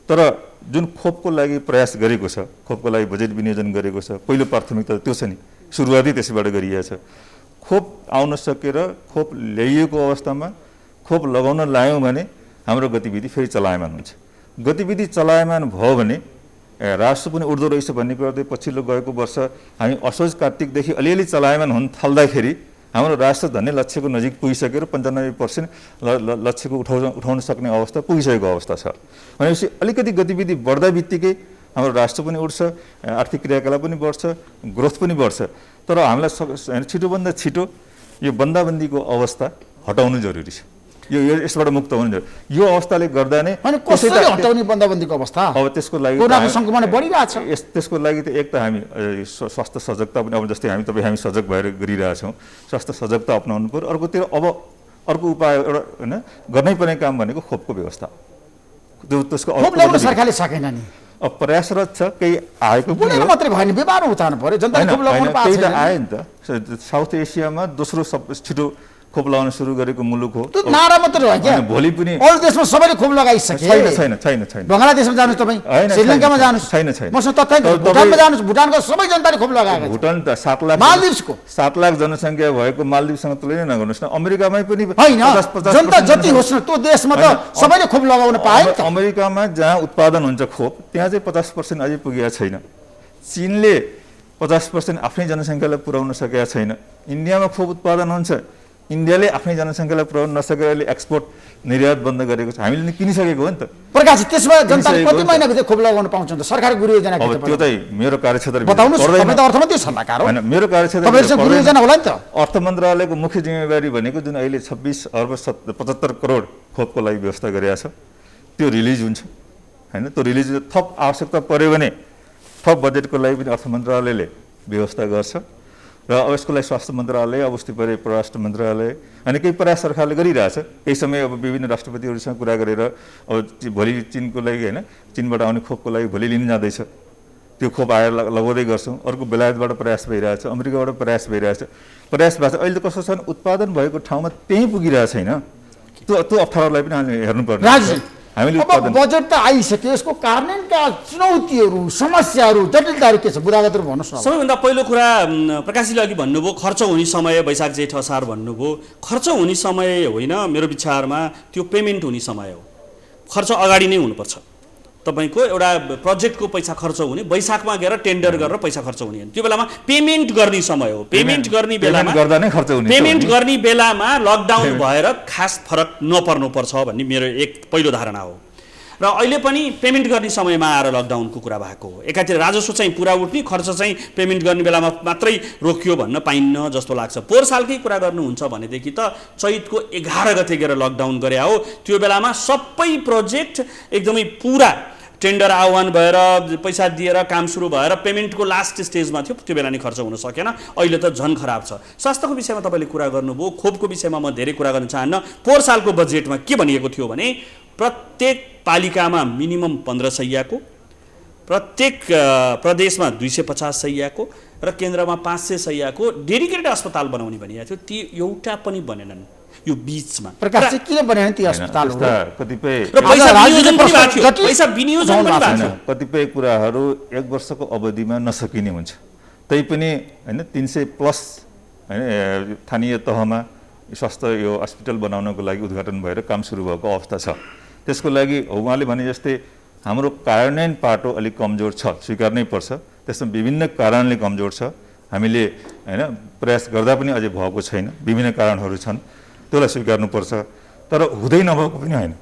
तर जुन खोपको लागि प्रयास गरेको छ, खोपको लागि बजेट विनियोजन गरेको छ, पहिलो प्राथमिकता त्यो छ नि, सुरुवाती त्यसैबाट गरिएको छ। खोप आउन सकेर खोप ल्याइएको अवस्थामा खोप लगाउन लायौँ भने हाम्रो गतिविधि फेरि चलायमान हुन्छ। गतिविधि चलायमान भयो भने राजस्व पनि उठ्दो रहेछ भन्ने कुरा चाहिँ पछिल्लो गएको वर्ष हामी असोज कार्तिकदेखि अलिअलि चलायमान हुन थाल्दाखेरि हाम्रो राष्ट्र धन्य लक्ष्यको नजिक पुगिसकेर 95% लक्ष्यको उठाउन सक्ने अवस्था पुगिसकेको अवस्था छ। भनेपछि अलिकति गतिविधि बढ्दा बित्तिकै हाम्रो राष्ट्र पनि उठ्छ, आर्थिक क्रियाकलाप पनि बढ्छ, ग्रोथ पनि बढ्छ। तर हामीलाई छिटोभन्दा छिटो यो बन्दाबन्दीको अवस्था हटाउनु जरुरी छ, यो यसबाट मुक्त हुनु जरुरी। यो अवस्थाले गर्दा नै कसरी हटाउने बन्दाबन्दीको अवस्था, अब त्यसको लागि कोरोनाको संक्रमण बढिरहेछ। त्यसको लागि त एक त हामी स्वास्थ्य सजगता पनि, अब जस्तै हामी सजग भएर गरिरहेछौँ, स्वास्थ्य सजगता अपनाउनु पर्यो। अर्कोतिर अब अर्को उपाय एउटा होइन गर्नै पर्ने काम भनेको खोपको व्यवस्था, त्यसको सरकारले सकेन नि, अब प्रयासरत छ, केही आएको पनि मात्रै भएन, व्यवहार उठाउनु पर्यो, जनताले खोप लगाउनु पाएको छैन। आयो नि त, साउथ एसियामा दोस्रो छिटो खोप लगाउन सुरु गरेको मुलुक हो। त्यो नारा मात्रै हो क्या, भोलि पनि अरू देशमा सबैले खोप लगाइसके। छैन बङ्गलादेशमा जानुहोस् तपाईँ, श्रीलङ्कामा जानुहोस्, छैन मसँग तथ्याङ्क, भुटानमा जानुहोस्, भुटानको सबै जनताले खोप लगाएको। भुटान त 7 लाख, मालदिभ्सको 7 लाख जनसङ्ख्या भएको मालदिभ्ससँग तुलना नगर्नुहोस् न। अमेरिकामै पनि होइन, जनता जति होस् न त्यो देशमा त सबैले खोप लगाउन पाए नि त। अमेरिकामा जहाँ उत्पादन हुन्छ खोप त्यहाँ चाहिँ 50% अझै पुगेको छैन। चीनले 50% आफ्नै जनसङ्ख्यालाई पुर्याउन सकेका छैन। इन्डियामा खोप उत्पादन हुन्छ, इन्डियाले आफ्नै जनसङ्ख्यालाई पुर्याउन नसकेर एक्सपोर्ट निर्यात बन्द गरेको छ, हामीले किनिसकेको हो नि त। प्रकाश त्यसमा जनताले कति महिनाभित्र खोप लगाउन पाउँछ त? सरकारको गुरु योजना अब त्यो चाहिँ मेरो कार्यक्षेत्र बताउनुस्, तपाईँ त अर्थमन्त्री सल्लाहकार हो। हैन, मेरो कार्यक्षेत्र तपाईहरुसँग गुरु योजना होला नि त। अर्थ मन्त्रालयको मुख्य जिम्मेवारी भनेको जुन अहिले 26 अर्ब 75 करोड खोपको लागि व्यवस्था गरिएको छ त्यो रिलिज हुन्छ हैन। त्यो रिलिज थप आवश्यकता पर्यो भने थप बजेटको लागि पनि अर्थ मन्त्रालयले व्यवस्था गर्छ र अब यसको लागि स्वास्थ्य मन्त्रालय, अवस्थित परे परराष्ट्र मन्त्रालय अनि केही प्रयास सरकारले गरिरहेछ। केही समय अब विभिन्न राष्ट्रपतिहरूसँग कुरा गरेर अब भोलि चीनको लागि हैन, चीनबाट आउने खोपको लागि भोलि लिन जाँदैछ, त्यो खोप आएर लगाउँदै गर्छौँ। अर्को बेलायतबाट प्रयास भइरहेछ, अमेरिकाबाट प्रयास भइरहेछ, प्रयास भएको छ। अहिले त कस्तो छ भने उत्पादन भएको ठाउँमा त्यहीँ पुगिरहेको छैन, त्यो अप्ठ्यारोलाई पनि हामीले हेर्नुपर्ने। हामीले अब बजेट त आइसक्यो, यसको कार्यान्वयनका चुनौतीहरू, समस्याहरू, जटिलताहरू के छ बुदागतहरु भन्नुस् न। सबैभन्दा पहिलो कुरा प्रकाशजीले अघि भन्नुभयो खर्च हुने समय वैशाख जेठ असार भन्नुभयो। खर्च हुने समय होइन, मेरो विचारमा त्यो पेमेन्ट हुने समय हो। खर्च अगाडि नै हुनुपर्छ। तपाईको एउटा प्रोजेक्टको पैसा खर्च हुने वैशाखमा गएर टेन्डर गरेर पैसा खर्च हुने होइन, त्यो बेलामा पेमेन्ट गर्ने समय हो। पेमेन्ट गर्ने बेलामा गर्दा नै खर्च हुने, पेमेन्ट गर्ने बेलामा लकडाउन भएर खास फरक नपर्नुपर्छ भन्ने मेरो एक पहिलो धारणा हो। र अहिले पनि पेमेन्ट गर्ने समयमा आएर लकडाउनको कुरा भएको हो। एकातिर राजस्व चाहिँ पुरा उठ्ने, खर्च चाहिँ पेमेन्ट गर्ने बेलामा मात्रै रोकियो भन्न पाइन्न जस्तो लाग्छ। पोहोर सालकै कुरा गर्नुहुन्छ भनेदेखि त चैतको 11 गते गएर लकडाउन गरे हो, त्यो बेलामा सबै प्रोजेक्ट एकदमै पुरा टेन्डर आह्वान भएर पैसा दिएर काम सुरु भएर पेमेन्टको लास्ट स्टेजमा थियो, त्यो बेला नै खर्च हुन सकेन। अहिले त झन् खराब छ। स्वास्थ्यको विषयमा तपाईँले कुरा गर्नुभयो, खोपको विषयमा म धेरै कुरा गर्न चाहन्न। पोहोर सालको बजेटमा के भनिएको थियो भने प्रत्येक पालिकामा मिनिमम 15 शैय्याको, प्रत्येक प्रदेशमा 250 शैय्याको र र केन्द्रमा 500 शैय्याको डेडिकेटेड अस्पताल बनाउने भनिएको थियो, ती एउटा पनि बनेनन् यो बीचमा। प्रकाशजी किन बनेन ती अस्पतालहरू? कतिपय र पैसा विनियोजन पनि भएको थियो, पैसा विनियोजन पनि भएको थियो। कतिपय कुराहरू 1 वर्षको अवधिमा नसकिने हुन्छ, तैपनि हैन 300 प्लस हैन स्थानीय तहमा स्वास्थ्य यो हस्पिटल बनाउनको लागि उद्घाटन भएर काम सुरु भएको अवस्था छ। त्यसको लागि उहाँले भने जस्तै हाम्रो कार्यान्वयन पाटो अलिक कमजोर छ, स्वीकार्नै पर्छ। त्यसमा विभिन्न कारणले कमजोर छ, हामीले हैन प्रयास गर्दा पनि अझै भएको छैन, विभिन्न कारणहरू छन्, त्यसलाई स्वीकार्नुपर्छ। तर हुँदै नभएको पनि होइन,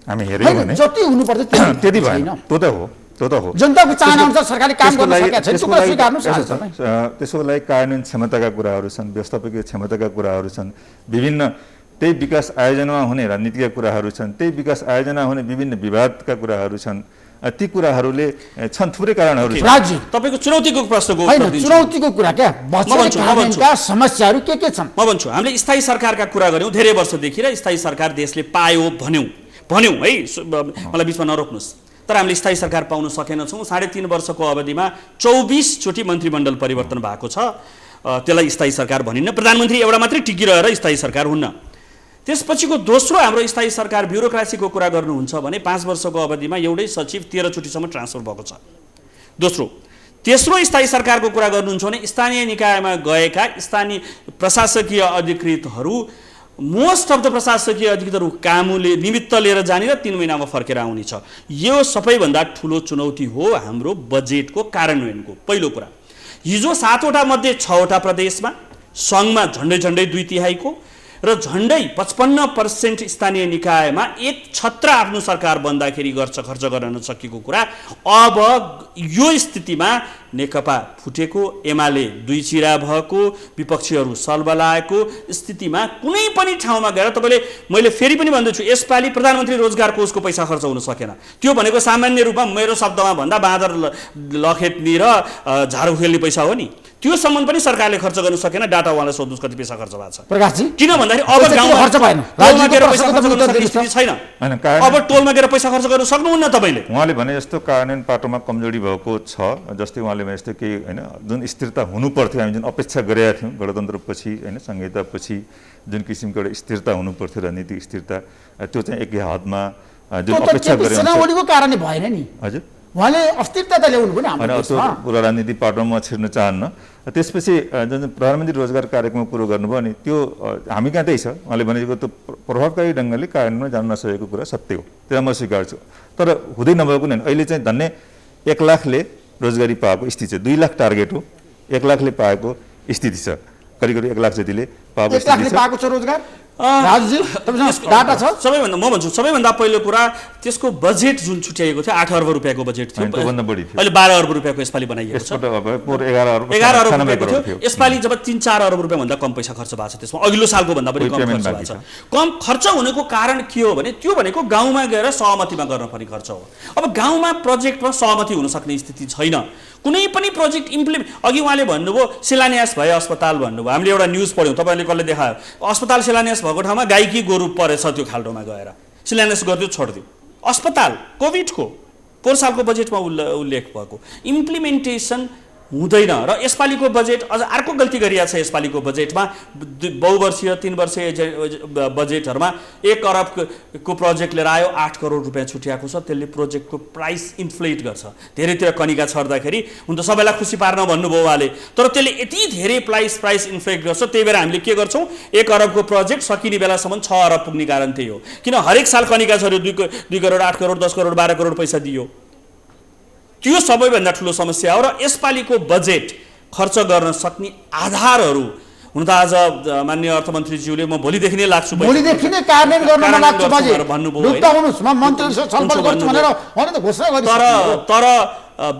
हामी हेर्यौँ भने जति हुनुपर्छ त्यति भएन। त्यो त हो जनताको चाहना अनुसार सरकारले काम गर्न सकेको छैन, त्यो स्वीकार्नु। त्यसको लागि कार्यान्वयन क्षमताका कुराहरू छन्, व्यवस्थापकीय क्षमताका कुराहरू छन्, विभिन्न त्यही विकास आयोजनामा हुने रणनीतिका कुराहरू छन्, त्यही विकास आयोजना हुने विभिन्न विवादका कुराहरू छन्। ती कुराहरूले छन्, थुप्रै कारणहरू छन्। तपाईको चुनौतीको प्रश्नको हैन, चुनौतीको कुरा क्या बजेटका समस्याहरू के छन्? म भन्छु, हामीले स्थायी सरकारका कुरा गर्यौं धेरै वर्षदेखि, र स्थायी सरकार देशले पायो भन्यौं है, मलाई बीचमा नरोक्नुस्। तर हामीले स्थायी सरकार पाउन सकेनछौँ। 3.5 वर्षको अवधिमा 24 चोटि मन्त्रीमण्डल परिवर्तन भएको छ, त्यसलाई स्थायी सरकार भनिन्न। प्रधानमन्त्री एउटा मात्रै टिकिरहेर स्थायी सरकार हुन्न। त्यसपछिको दोस्रो हाम्रो स्थायी सरकार ब्युरोक्रासीको कुरा गर्नुहुन्छ भने 5 वर्षको अवधिमा एउटै सचिव 13 चोटिसम्म ट्रान्सफर भएको छ। दोस्रो, तेस्रो स्थायी सरकारको कुरा गर्नुहुन्छ भने स्थानीय निकायमा गएका स्थानीय प्रशासकीय अधिकृतहरू, मोस्ट अफ द प्रशासकीय अधिकृतहरू कामले निमित्त लिएर जाने र 3 महिनामा फर्केर आउने छ। यो सबैभन्दा ठुलो चुनौती हो हाम्रो बजेटको कार्यान्वयनको। पहिलो कुरा, हिजो 7 वटा मध्ये 6 वटा प्रदेशमा सङ्घमा झन्डै 2/3 र झन्डै 55% स्थानीय निकायमा एक छत्र आफ्नो सरकार बन्दाखेरि खर्च गर्न नसकेको कुरा। अब यो स्थितिमा नेकपा फुटेको, एमाले 2 चिरा भएको, विपक्षीहरू सलबलाएको स्थितिमा कुनै पनि ठाउँमा गएर तपाईँले, मैले फेरि पनि भन्दैछु, यसपालि प्रधानमन्त्री रोजगार कोषको पैसा खर्च हुन सकेन। त्यो भनेको सामान्य रूपमा मेरो शब्दमा भन्दा बाँदर लखेट्ने र झाडु खेल्ने पैसा हो नि, त्यो सम्म पनि सरकारले खर्च गर्न सकेन। डाटा उहाँलाई सोध्नुहोस् कति पैसा खर्च भएको छ। प्रकाशजी, किन भन्दाखेरि अब गाउँमा खर्च भएन, टोलमा गएर पैसा खर्च गर्न सक्ने स्थिति छैन। अब टोलमा गएर पैसा खर्च गर्न सक्नुहुन्न तपाईले। उहाँले भने जस्तो कार्यान्वयन पाटोमा कमजोरी भएको छ, जस्तै उहाँले भने जस्तो केही हैन जुन स्थिरता हुनुपर्थ्यो, हामी जुन अपेक्षा गरेका थियौँ गणतन्त्रपछि हैन संहितापछि जुन किसिमको एउटा स्थिरता हुनुपर्थ्यो, रणनीतिक स्थिरता, त्यो चाहिँ एक हदमा जुन अपेक्षा गरेको चुनावको कारणले भएन नि। हजुर, उहाँले अस्थिरता त ल्याउनु पनि हाम्रो देशमा। पुरा राजनीति पाटोमा छिर्न चाहन्न। त्यसपछि जुन प्रधानमन्त्री रोजगार कार्यक्रमको कुरो गर्नुभयो नि, त्यो हामी कहाँ त्यही छ। उहाँले भनेको त्यो प्रभावकारी ढङ्गले कार्यान्वयनमा जान नसकेको कुरा सत्य हो, त्यसलाई म स्वीकार्छु। तर हुँदै नभएको नि, अहिले चाहिँ धन्य 1 लाखले रोजगारी पाएको स्थिति छ। 2 लाख टार्गेट हो, 1 लाखले पाएको स्थिति छ, करिब 1 लाख जतिले पाएको स्थिति छ। पाएको छ रोजगार। राजुजी, तपाईसँग डाटा छ? सबैभन्दा म भन्छु, सबैभन्दा पहिलो कुरा त्यसको बजेट जुन छुट्याएको थियो 8 अर्ब रुपियाँको बजेट थियो, त्योभन्दा बढी थियो। अहिले 12 अर्ब रुपियाँको यसपालि बनाइएको छ। 11 अर्ब रुपियाँको थियो। यसपालि जब 3-4 अर्ब रुपियाँ भन्दा कम पैसा खर्च भएको छ, त्यसमा अघिल्लो सालको भन्दा पनि कम खर्च भएको छ। कम खर्च हुनुको कारण के हो भने त्यो भनेको गाउँमा गएर सहमतिमा गर्नुपर्ने खर्च हो। अब गाउँमा प्रोजेक्टमा सहमति हुन सक्ने स्थिति छैन। कुनै पनि प्रोजेक्ट इम्प्लिमेन्ट, अघि उहाँले भन्नुभयो शिलान्यास भयो अस्पताल भन्नुभयो, हामीले एउटा न्युज पढ्यौँ, तपाईँले कसले देखायो, अस्पताल शिलान्यास भएको ठाउँमा गाईकी गोरु परेछ त्यो खाल्डोमा गएर, शिलान्यास गरिदियो छोडिदियो। अस्पताल कोभिडको पोहोर सालको बजेटमा उल्लेख भएको, इम्प्लिमेन्टेसन हुँदैन। र यसपालिको बजेट अझ अर्को गल्ती गरिएको छ। यसपालिको बजेटमा बहुवर्षीय 3 वर्षीय बजेटहरूमा 1 अरबको प्रोजेक्ट लिएर आयो, 8 करोड रुपियाँ छुट्याएको छ। त्यसले प्रोजेक्टको प्राइस इन्फ्लेट गर्छ, धेरैतिर कनिका छर्दाखेरि। हुन त सबैलाई खुसी पार्न भन्नुभयो उहाँले, तर त्यसले यति धेरै प्राइस इन्फ्लेट गर्छ। त्यही भएर हामीले के गर्छौँ, 1 अरबको प्रोजेक्ट सकिने बेलासम्म 6 अरब पुग्ने कारण त्यही हो। किन हरेक साल कनिका छर्यो, 2 करोड 8 करोड 10 करोड 12 करोड पैसा दियो। त्यो सबैभन्दा ठुलो समस्या हो। र यसपालिको बजेट खर्च गर्न सक्ने आधारहरू, हुन त आज माननीय अर्थमन्त्रीज्यूले म भोलिदेखि नै लाग्छु, भोलिदेखि नै कार्यान्वयन गर्न लाग्छु बजेट भन्नुभयो, तर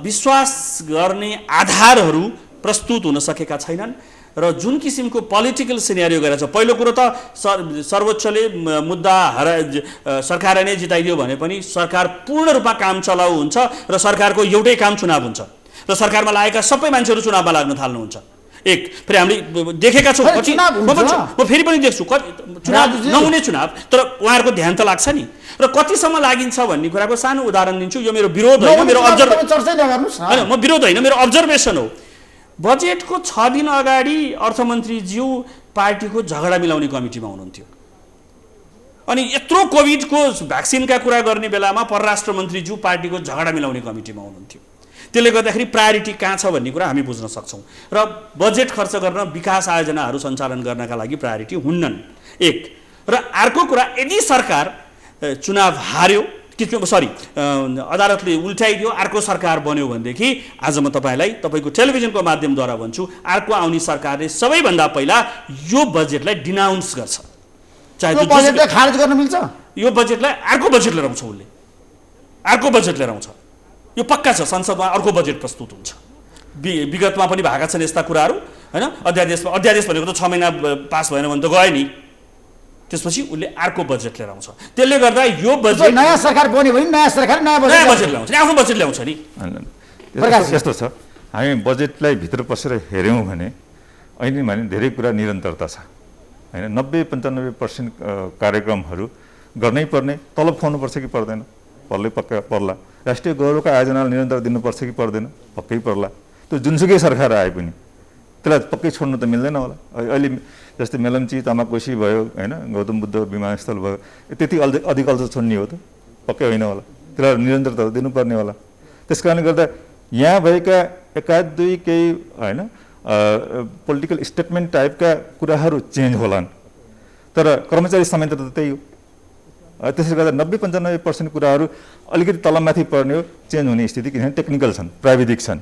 विश्वास गर्ने आधारहरू प्रस्तुत हुन सकेका छैनन्। र जुन किसिमको पोलिटिकल सिनेरियो गरेछ, पहिलो कुरो त सर्वोच्चले मुद्दा सरकारले नै जिताइदियो भने पनि सरकार पूर्ण रूपमा काम चलाउ हुन्छ र सरकारको एउटै काम चुनाव हुन्छ र सरकारमा लागेका सबै मान्छेहरू चुनावमा लाग्न थाल्नुहुन्छ। फेरि हामीले देखेका छौँ, म फेरि पनि देख्छु नहुने चुनाव, तर उहाँहरूको ध्यान त लाग्छ नि। र कतिसम्म लागिन्छ भन्ने कुराको सानो उदाहरण दिन्छु। यो मेरो विरोध होइन, मेरो अब्जर्भेसन हो। बजेटको 6 दिन अगाडि अर्थमन्त्रीज्यू पार्टीको झगडा मिलाउने कमिटीमा हुनुहुन्थ्यो अनि यत्रो कोभिडको भ्याक्सिनका कुरा गर्ने बेलामा परराष्ट्र मन्त्रीज्यू पार्टीको झगडा मिलाउने कमिटीमा हुनुहुन्थ्यो। त्यसले गर्दाखेरि प्रायोरिटी कहाँ छ भन्ने कुरा हामी बुझ्न सक्छौँ र बजेट खर्च गर्न विकास आयोजनाहरू सञ्चालन गर्नका लागि प्रायोरिटी हुन्नन् एक। र अर्को कुरा यदि सरकार चुनाव हार्यो अदालतले उल्टाइदियो अर्को सरकार बन्यो भनेदेखि आज म तपाईँको टेलिभिजनको माध्यमद्वारा भन्छु अर्को आउने सरकारले सबैभन्दा पहिला यो बजेटलाई डिनाउन्स गर्छ। चाहे यो बजेटलाई खारेज गर्न मिल्छ, यो बजेटलाई अर्को बजेट लिएर आउँछ, उसले अर्को बजेट लिएर आउँछ, यो पक्का छ। संसदमा अर्को बजेट प्रस्तुत हुन्छ। विगतमा पनि भएका छन् यस्ता कुराहरू हैन। अध्यादेश भनेको त 6 महिना पास भएन भने त गयो नि, त्यसपछि उसले अर्को बजेट लिएर आउँछ। त्यसले गर्दा यो बजेट नयाँ सरकार बन्यो भने नयाँ सरकार नयाँ बजेट ल्याउँछ, आफ्नो बजेट ल्याउँछ नि। यस्तो छ, हामी बजेटलाई भित्र पसेर हेऱ्यौँ भने अहिले भने धेरै कुरा निरन्तरता छ हैन। 90-95% कार्यक्रमहरू गर्नै पर्ने, तलब खुवाउनुपर्छ कि पर्दैन, पक्का पर्ला। राष्ट्रिय गौरवका आयोजनालाई निरन्तर दिनुपर्छ कि पर्दैन, पक्कै पर्ला। त्यो जुनसुकै सरकार आए पनि त्यसलाई पक्कै छोड्नु त मिल्दैन होला। अहिले जस्तै मेलम्ची तामाकोशी भयो हैन, गौतम बुद्ध विमानस्थल भयो, त्यति अधिक अल्झ छोड्ने हो त? पक्कै होइन होला। त्यसलाई निरन्तरता दिनुपर्ने होला। त्यस कारणले गर्दा यहाँ भएका एकाध दुई केही हैन पोलिटिकल स्टेटमेन्ट टाइपका कुराहरू चेन्ज होलान्, तर कर्मचारी संयन्त्र त त्यही हो। त्यसले गर्दा 90-95% कुराहरू अलिकति तलमाथि पर्ने हो, चेन्ज हुने स्थिति, किनभने टेक्निकल छन्, प्राविधिक छन्।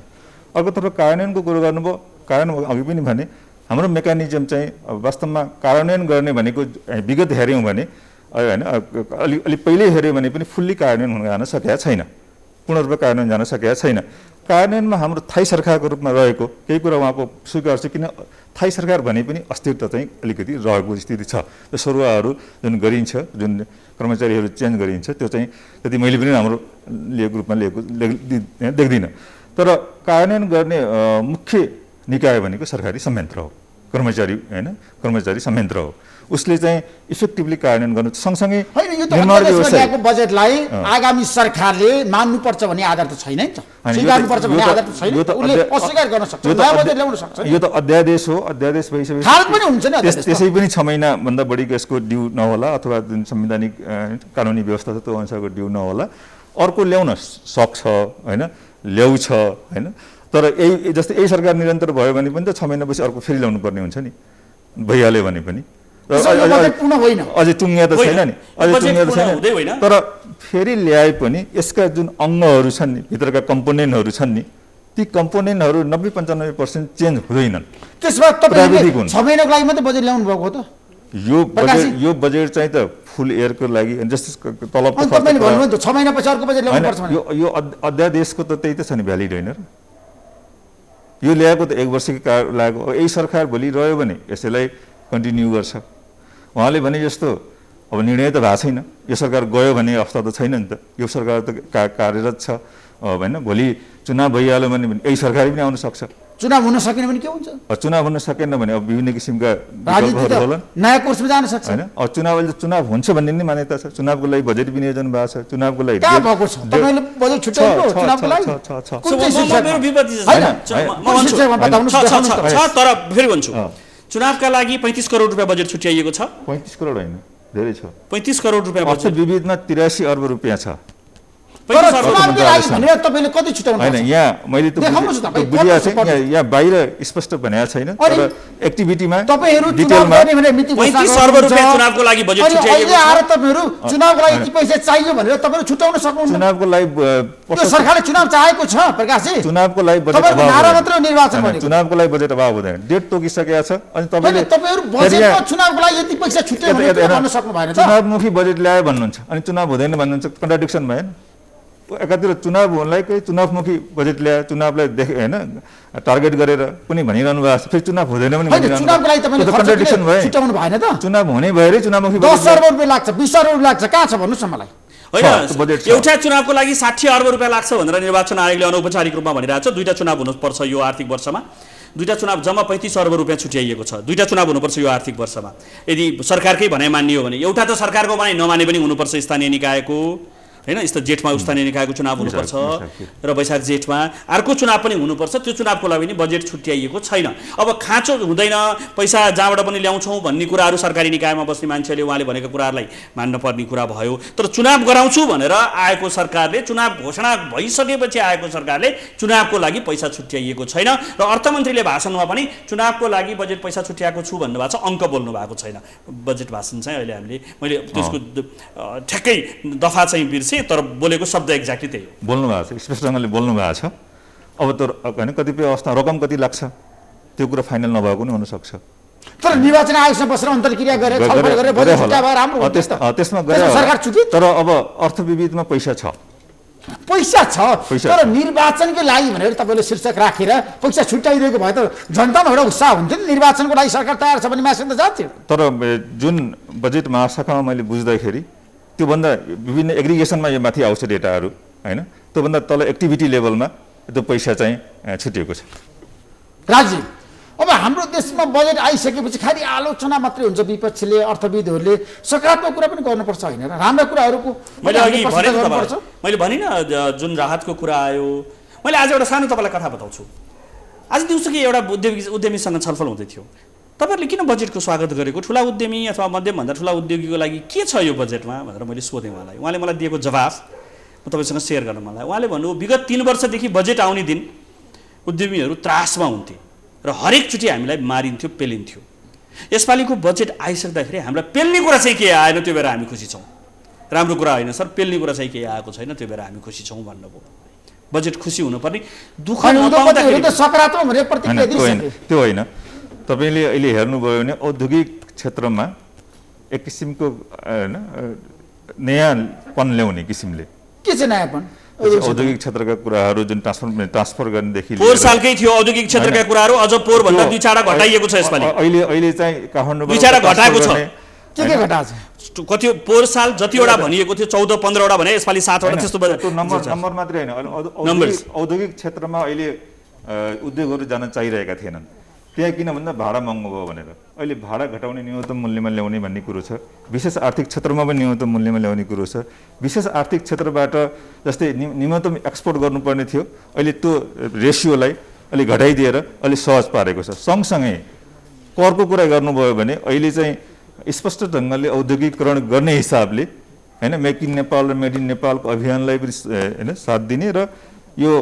अर्कोतर्फ कार्यान्वयनको कुरो गर्नुभयो, कार्यान्वयन अघि पनि भने हाम्रो मेकानिजम चाहिँ वास्तवमा कार्यान्वयन गर्ने भनेको विगत हेऱ्यौँ भने होइन अलि पहिल्यै हेऱ्यौँ भने पनि फुल्ली कार्यान्वयन हुन जान सकेका छैन, पूर्ण रूपमा कार्यान्वयन जान सकेका छैन। कार्यान्वयनमा हाम्रो थाई सरकारको रूपमा रहेको केही कुरा उहाँको स्वीकार छ, किन थाई सरकार भने पनि अस्थिरता चाहिँ अलिकति रहेको स्थिति छ। त्यो सरुवाहरू जुन गरिन्छ, जुन कर्मचारीहरू चेन्ज गरिन्छ, त्यो चाहिँ त्यति मैले पनि हाम्रो रूपमा लिएको देख्दिनँ। तर कार्यान्वयन गर्ने मुख्य निकाय भनेको सरकारी संयन्त्र हो, कर्मचारी होइन, कर्मचारी संयन्त्र हो। उसले चाहिँ इफेक्टिभली कार्यान्वयन गर्नु सँगसँगै ल्याएको बजेटलाई आगामी सरकारले मान्नुपर्छ भन्ने आधार त छैन नि त, स्वीकार्नुपर्छ भन्ने आधार त छैन। उसले अस्वीकार गर्न सक्छ, नयाँ बजेट ल्याउन सक्छ। यो त अध्यादेश हो, अध्यादेश भइसकेपछि खारेज पनि हुन्छ नि। त्यसै पनि 6 महिनाभन्दा बढीको यसको ड्यू नहोला, अथवा जुन संवैधानिक कानुनी व्यवस्था छ त्यो अनुसारको ड्यू नहोला। अर्को ल्याउन सक्छ होइन, ल्याउँछ होइन। तर यही जस्तै यही सरकार निरन्तर भयो भने पनि त 6 महिनापछि अर्को फेरि ल्याउनु पर्ने हुन्छ नि, भइहाल्यो भने पनि। अझै टुङ्गिया त छैन नि, अझै टुङ्गिया त छैन। तर फेरि ल्याए पनि यसका जुन अङ्गहरू छन् नि, भित्रका कम्पोनेन्टहरू छन् नि, ती कम्पोनेन्टहरू 90-95% चेन्ज हुँदैनन्। त्यसमा तपाईले 6 महिनाको लागि मात्रै बजेट ल्याउनु भएको हो त? यो बजेट चाहिँ त फुल इयरको लागि जस्तो तलबको खर्च तपाईले भन्नुभयो त 6 महिनापछि अर्को बजेट ल्याउनु पर्छ भने। यो अध्यादेशको त त्यही त छ नि, भ्यालिड होइन र? यो ल्याएको त 1 वर्षकै लागेको, यही सरकार भोलि रह्यो भने यसैलाई कन्टिन्यू गर्छ। उहाँले भने जस्तो अब निर्णय त भएको छैन, यो सरकार गयो भन्ने अवस्था त छैन नि त। यो सरकार त कार्यरत छ होइन। भोलि चुनाव भइहाल्यो भने यही सरकार पनि आउन सक्छ। चुनाव हुन सकेन भने के हुन्छ? चुनाव हुन सकेन भने अब विभिन्न किसिमका विकल्पहरू होला, नयाँ कोर्समा जान सक्छ होइन। अब चुनाव हुन्छ भन्ने नि मान्यता छ। चुनावको लागि बजेट विनियोजन भएको छ, चुनावको लागि कहाँ भएको छ? तपाईले बजेट छुट्याउनु चुनावको लागि? तर फेरि भन्छु, चुनावका लागि 35 करोड रुपियाँ बजेट छुट्याइएको छ। 35 करोड होइन, धेरै छ। 35 करोड रुपियाँ बजेट विविधमा 83 अर्ब रुपियाँ छ। तपाईले कति छुट्याउनु? होइन, यहाँ मैले त बुझिया छैन, यहाँ बाहिर स्पष्ट भनेको छैन, तर एक्टिभिटीमा तपाईहरु चुनाव गर्ने भने मिति 35 अर्ब रुपियाँ चुनावको लागि बजेट छुट्याइएको छ। आएर तपाईहरु चुनावको लागि यति पैसा चाहियो भनेर तपाईहरु छुट्याउन सक्नुहुन्छ? चुनावको लागि यो सरकारले चुनाव चाहेको छ प्रकाशजी। चुनावको लागि बजेट अभाव नारा मात्र निर्वाचन भनेको। चुनावको लागि बजेट अभाव हुँदैन, डेट तोकिसकेको छ। अनि तपाईहरु बजेटमा चुनावको लागि यति पैसा छुट्यायो भने गर्न सक्नु भएन त? चुनावमुखी बजेट ल्यायो भन्नुहुन्छ अनि चुनाव हुँदैन भन्नुहुन्छ, कन्ट्राडिक्सन भएन? एकातिर चुनाव हुनलाई कोही चुनावमुखी बजेट ल्याए, चुनावलाई देखे होइन टार्गेट गरेर पनि भनिरहनु भएको छ, फेरि चुनाव हुँदैन पनि चुनावको लागि तपाईले कन्ट्राडिक्सन भयो। छुट्याउनु भएन त? चुनाव हुने भएरै चुनावमुखी 10 अर्ब रुपैयाँ लाग्छ, 20 अर्ब लाग्छ, कहाँ छ भन्नुस् न मलाई? होइन, एउटा चुनावको लागि 60 अर्ब रुपियाँ लाग्छ भनेर निर्वाचन आयोगले अनौपचारिक रूपमा भनिरहेको छ। 2टा चुनाव हुनुपर्छ यो आर्थिक वर्षमा, 2टा चुनाव जम्मा 35 अर्ब रुपियाँ छुट्याइएको छ। 2टा चुनाव हुनुपर्छ यो आर्थिक वर्षमा। यदि सरकारकै भनाइ मानियो भने, एउटा त सरकारको भनाइ नमाने पनि हुनुपर्छ स्थानीय निकायको, होइन। यस्तो जेठमा स्थानीय निकायको चुनाव हुनुपर्छ र वैशाख जेठमा अर्को चुनाव पनि हुनुपर्छ। त्यो चुनावको लागि पनि बजेट छुट्याइएको छैन। अब खाँचो हुँदैन, पैसा जहाँबाट पनि ल्याउँछौँ भन्ने कुराहरू सरकारी निकायमा बस्ने मान्छेले उहाँले भनेको कुराहरूलाई मान्न पर्ने कुरा भयो। तर चुनाव गराउँछु भनेर आएको सरकारले, चुनाव घोषणा भइसकेपछि आएको सरकारले चुनावको लागि पैसा छुट्याइएको छैन। र अर्थमन्त्रीले भाषणमा पनि चुनावको लागि बजेट पैसा छुट्याएको छु भन्नुभएको छ, अङ्क बोल्नु भएको छैन। बजेट भाषण चाहिँ अहिले मैले त्यसको ठ्याक्कै दफा चाहिँ बिर्सेँ, तर बोलेको शब्द एक्ज्याक्टली त्यही हो। बोल्नु भएको छ, स्पष्टसँगले बोल्नु भएको छ। अब त होइन कतिपय अवस्था रकम कति लाग्छ त्यो कुरा फाइनल नभएको पनि हुनसक्छ। तर निर्वाचन आयोगसँग बसेर अन्तर्क्रिया गरेर छलफल गरेर बजेट छुट्याए भए राम्रो हुन्थ्यो नि त। त्यसमा गएर सरकार चुकी। तर अब अर्थविविधमा पैसा छ, तर निर्वाचनको लागि भनेर तपाईँले शीर्षक राखेर पैसा छुट्याइदिएको भए त जनतामा एउटा उत्साह हुन्थ्यो नि, निर्वाचनको लागि सरकार तयार छ भन्ने म्यासेज त जान्थ्यो। तर जुन बजेट महाशाखामा मैले बुझ्दाखेरि त्योभन्दा विभिन्न एग्रिगेसनमा यो माथि आउँछ डेटाहरू होइन, त्योभन्दा तल एक्टिभिटी लेभलमा त्यो पैसा चाहिँ छुटिएको छ। राजीव, अब हाम्रो देशमा बजेट आइसकेपछि खालि आलोचना मात्रै हुन्छ, विपक्षीले अर्थविदहरूले सकारात्मक कुरा पनि गर्नुपर्छ होइन र राम्रा कुराहरूको मैले अघि मैले भनिनँ जुन राहतको कुरा आयो। मैले आज एउटा सानो तपाईँलाई कथा बताउँछु। आज दिउँसो कि एउटा उद्यमीसँग छलफल हुँदै थियो, तपाईँहरूले किन बजेटको स्वागत गरेको, ठुला उद्यमी अथवा मध्यमभन्दा ठुला उद्योगीको लागि के छ यो बजेटमा भनेर मैले सोधेँ उहाँलाई। उहाँले मलाई दिएको जवाफ म तपाईँसँग सेयर गर्न मलाई। उहाँले भन्नु विगत 3 वर्षदेखि बजेट आउने दिन उद्यमीहरू त्रासमा हुन्थे र हरेकचोटि हामीलाई मारिन्थ्यो, पेलिन्थ्यो। यसपालिको बजेट आइसक्दाखेरि हामीलाई पेल्ने कुरा चाहिँ के आएन, त्यो बेला हामी खुसी छौँ। राम्रो कुरा होइन सर, पेल्ने कुरा चाहिँ के आएको छैन, त्यो बेला हामी खुसी छौँ भन्नुभयो। बजेट खुसी हुनुपर्ने, दुःख नपाउँदाखेरि सकारात्मक भनेर प्रतिक्रिया दिइसके। त्यो होइन, तपाईँले अहिले हेर्नुभयो भने औद्योगिक क्षेत्रमा एक किसिमको होइन नयाँपन ल्याउने किसिमले के चाहिँ नयाँपन, औद्योगिक क्षेत्रका कुराहरू जुन ट्रान्सफर गर्नेदेखि पोहोर सालकै थियो औद्योगिक क्षेत्रका कुराहरू, अझ पोहोर भन्दा 2-4 घटाइएको छ यसपालि। अहिले चाहिँ काठमाडौँ 2-4 घटाएको छ। के घटाएको छ? कति पोहोर साल जतिवटा भनिएको थियो 14-15 वटा भने यसपालि 7 वटा त्यस्तो नम्बर मात्रै होइन, औद्योगिक क्षेत्रमा अहिले उद्योगहरू जान चाहिरहेका थिएनन्। त्यहाँ किन भन्दा भाडा महँगो भयो भनेर। अहिले भाडा घटाउने न्यूनतम मूल्यमा ल्याउने भन्ने कुरो छ। विशेष आर्थिक क्षेत्रमा पनि न्यूनतम मूल्यमा ल्याउने कुरो छ। विशेष आर्थिक क्षेत्रबाट जस्तै न्यूनतम एक्सपोर्ट गर्नुपर्ने थियो, अहिले त्यो रेसियोलाई अलिक घटाइदिएर अलिक सहज पारेको छ। सँगसँगै करको कुरा गर्नुभयो भने अहिले चाहिँ स्पष्ट ढङ्गले औद्योगिकरण गर्ने हिसाबले होइन मेक इन नेपाल र मेड इन नेपालको अभियानलाई पनि होइन साथ दिने र यो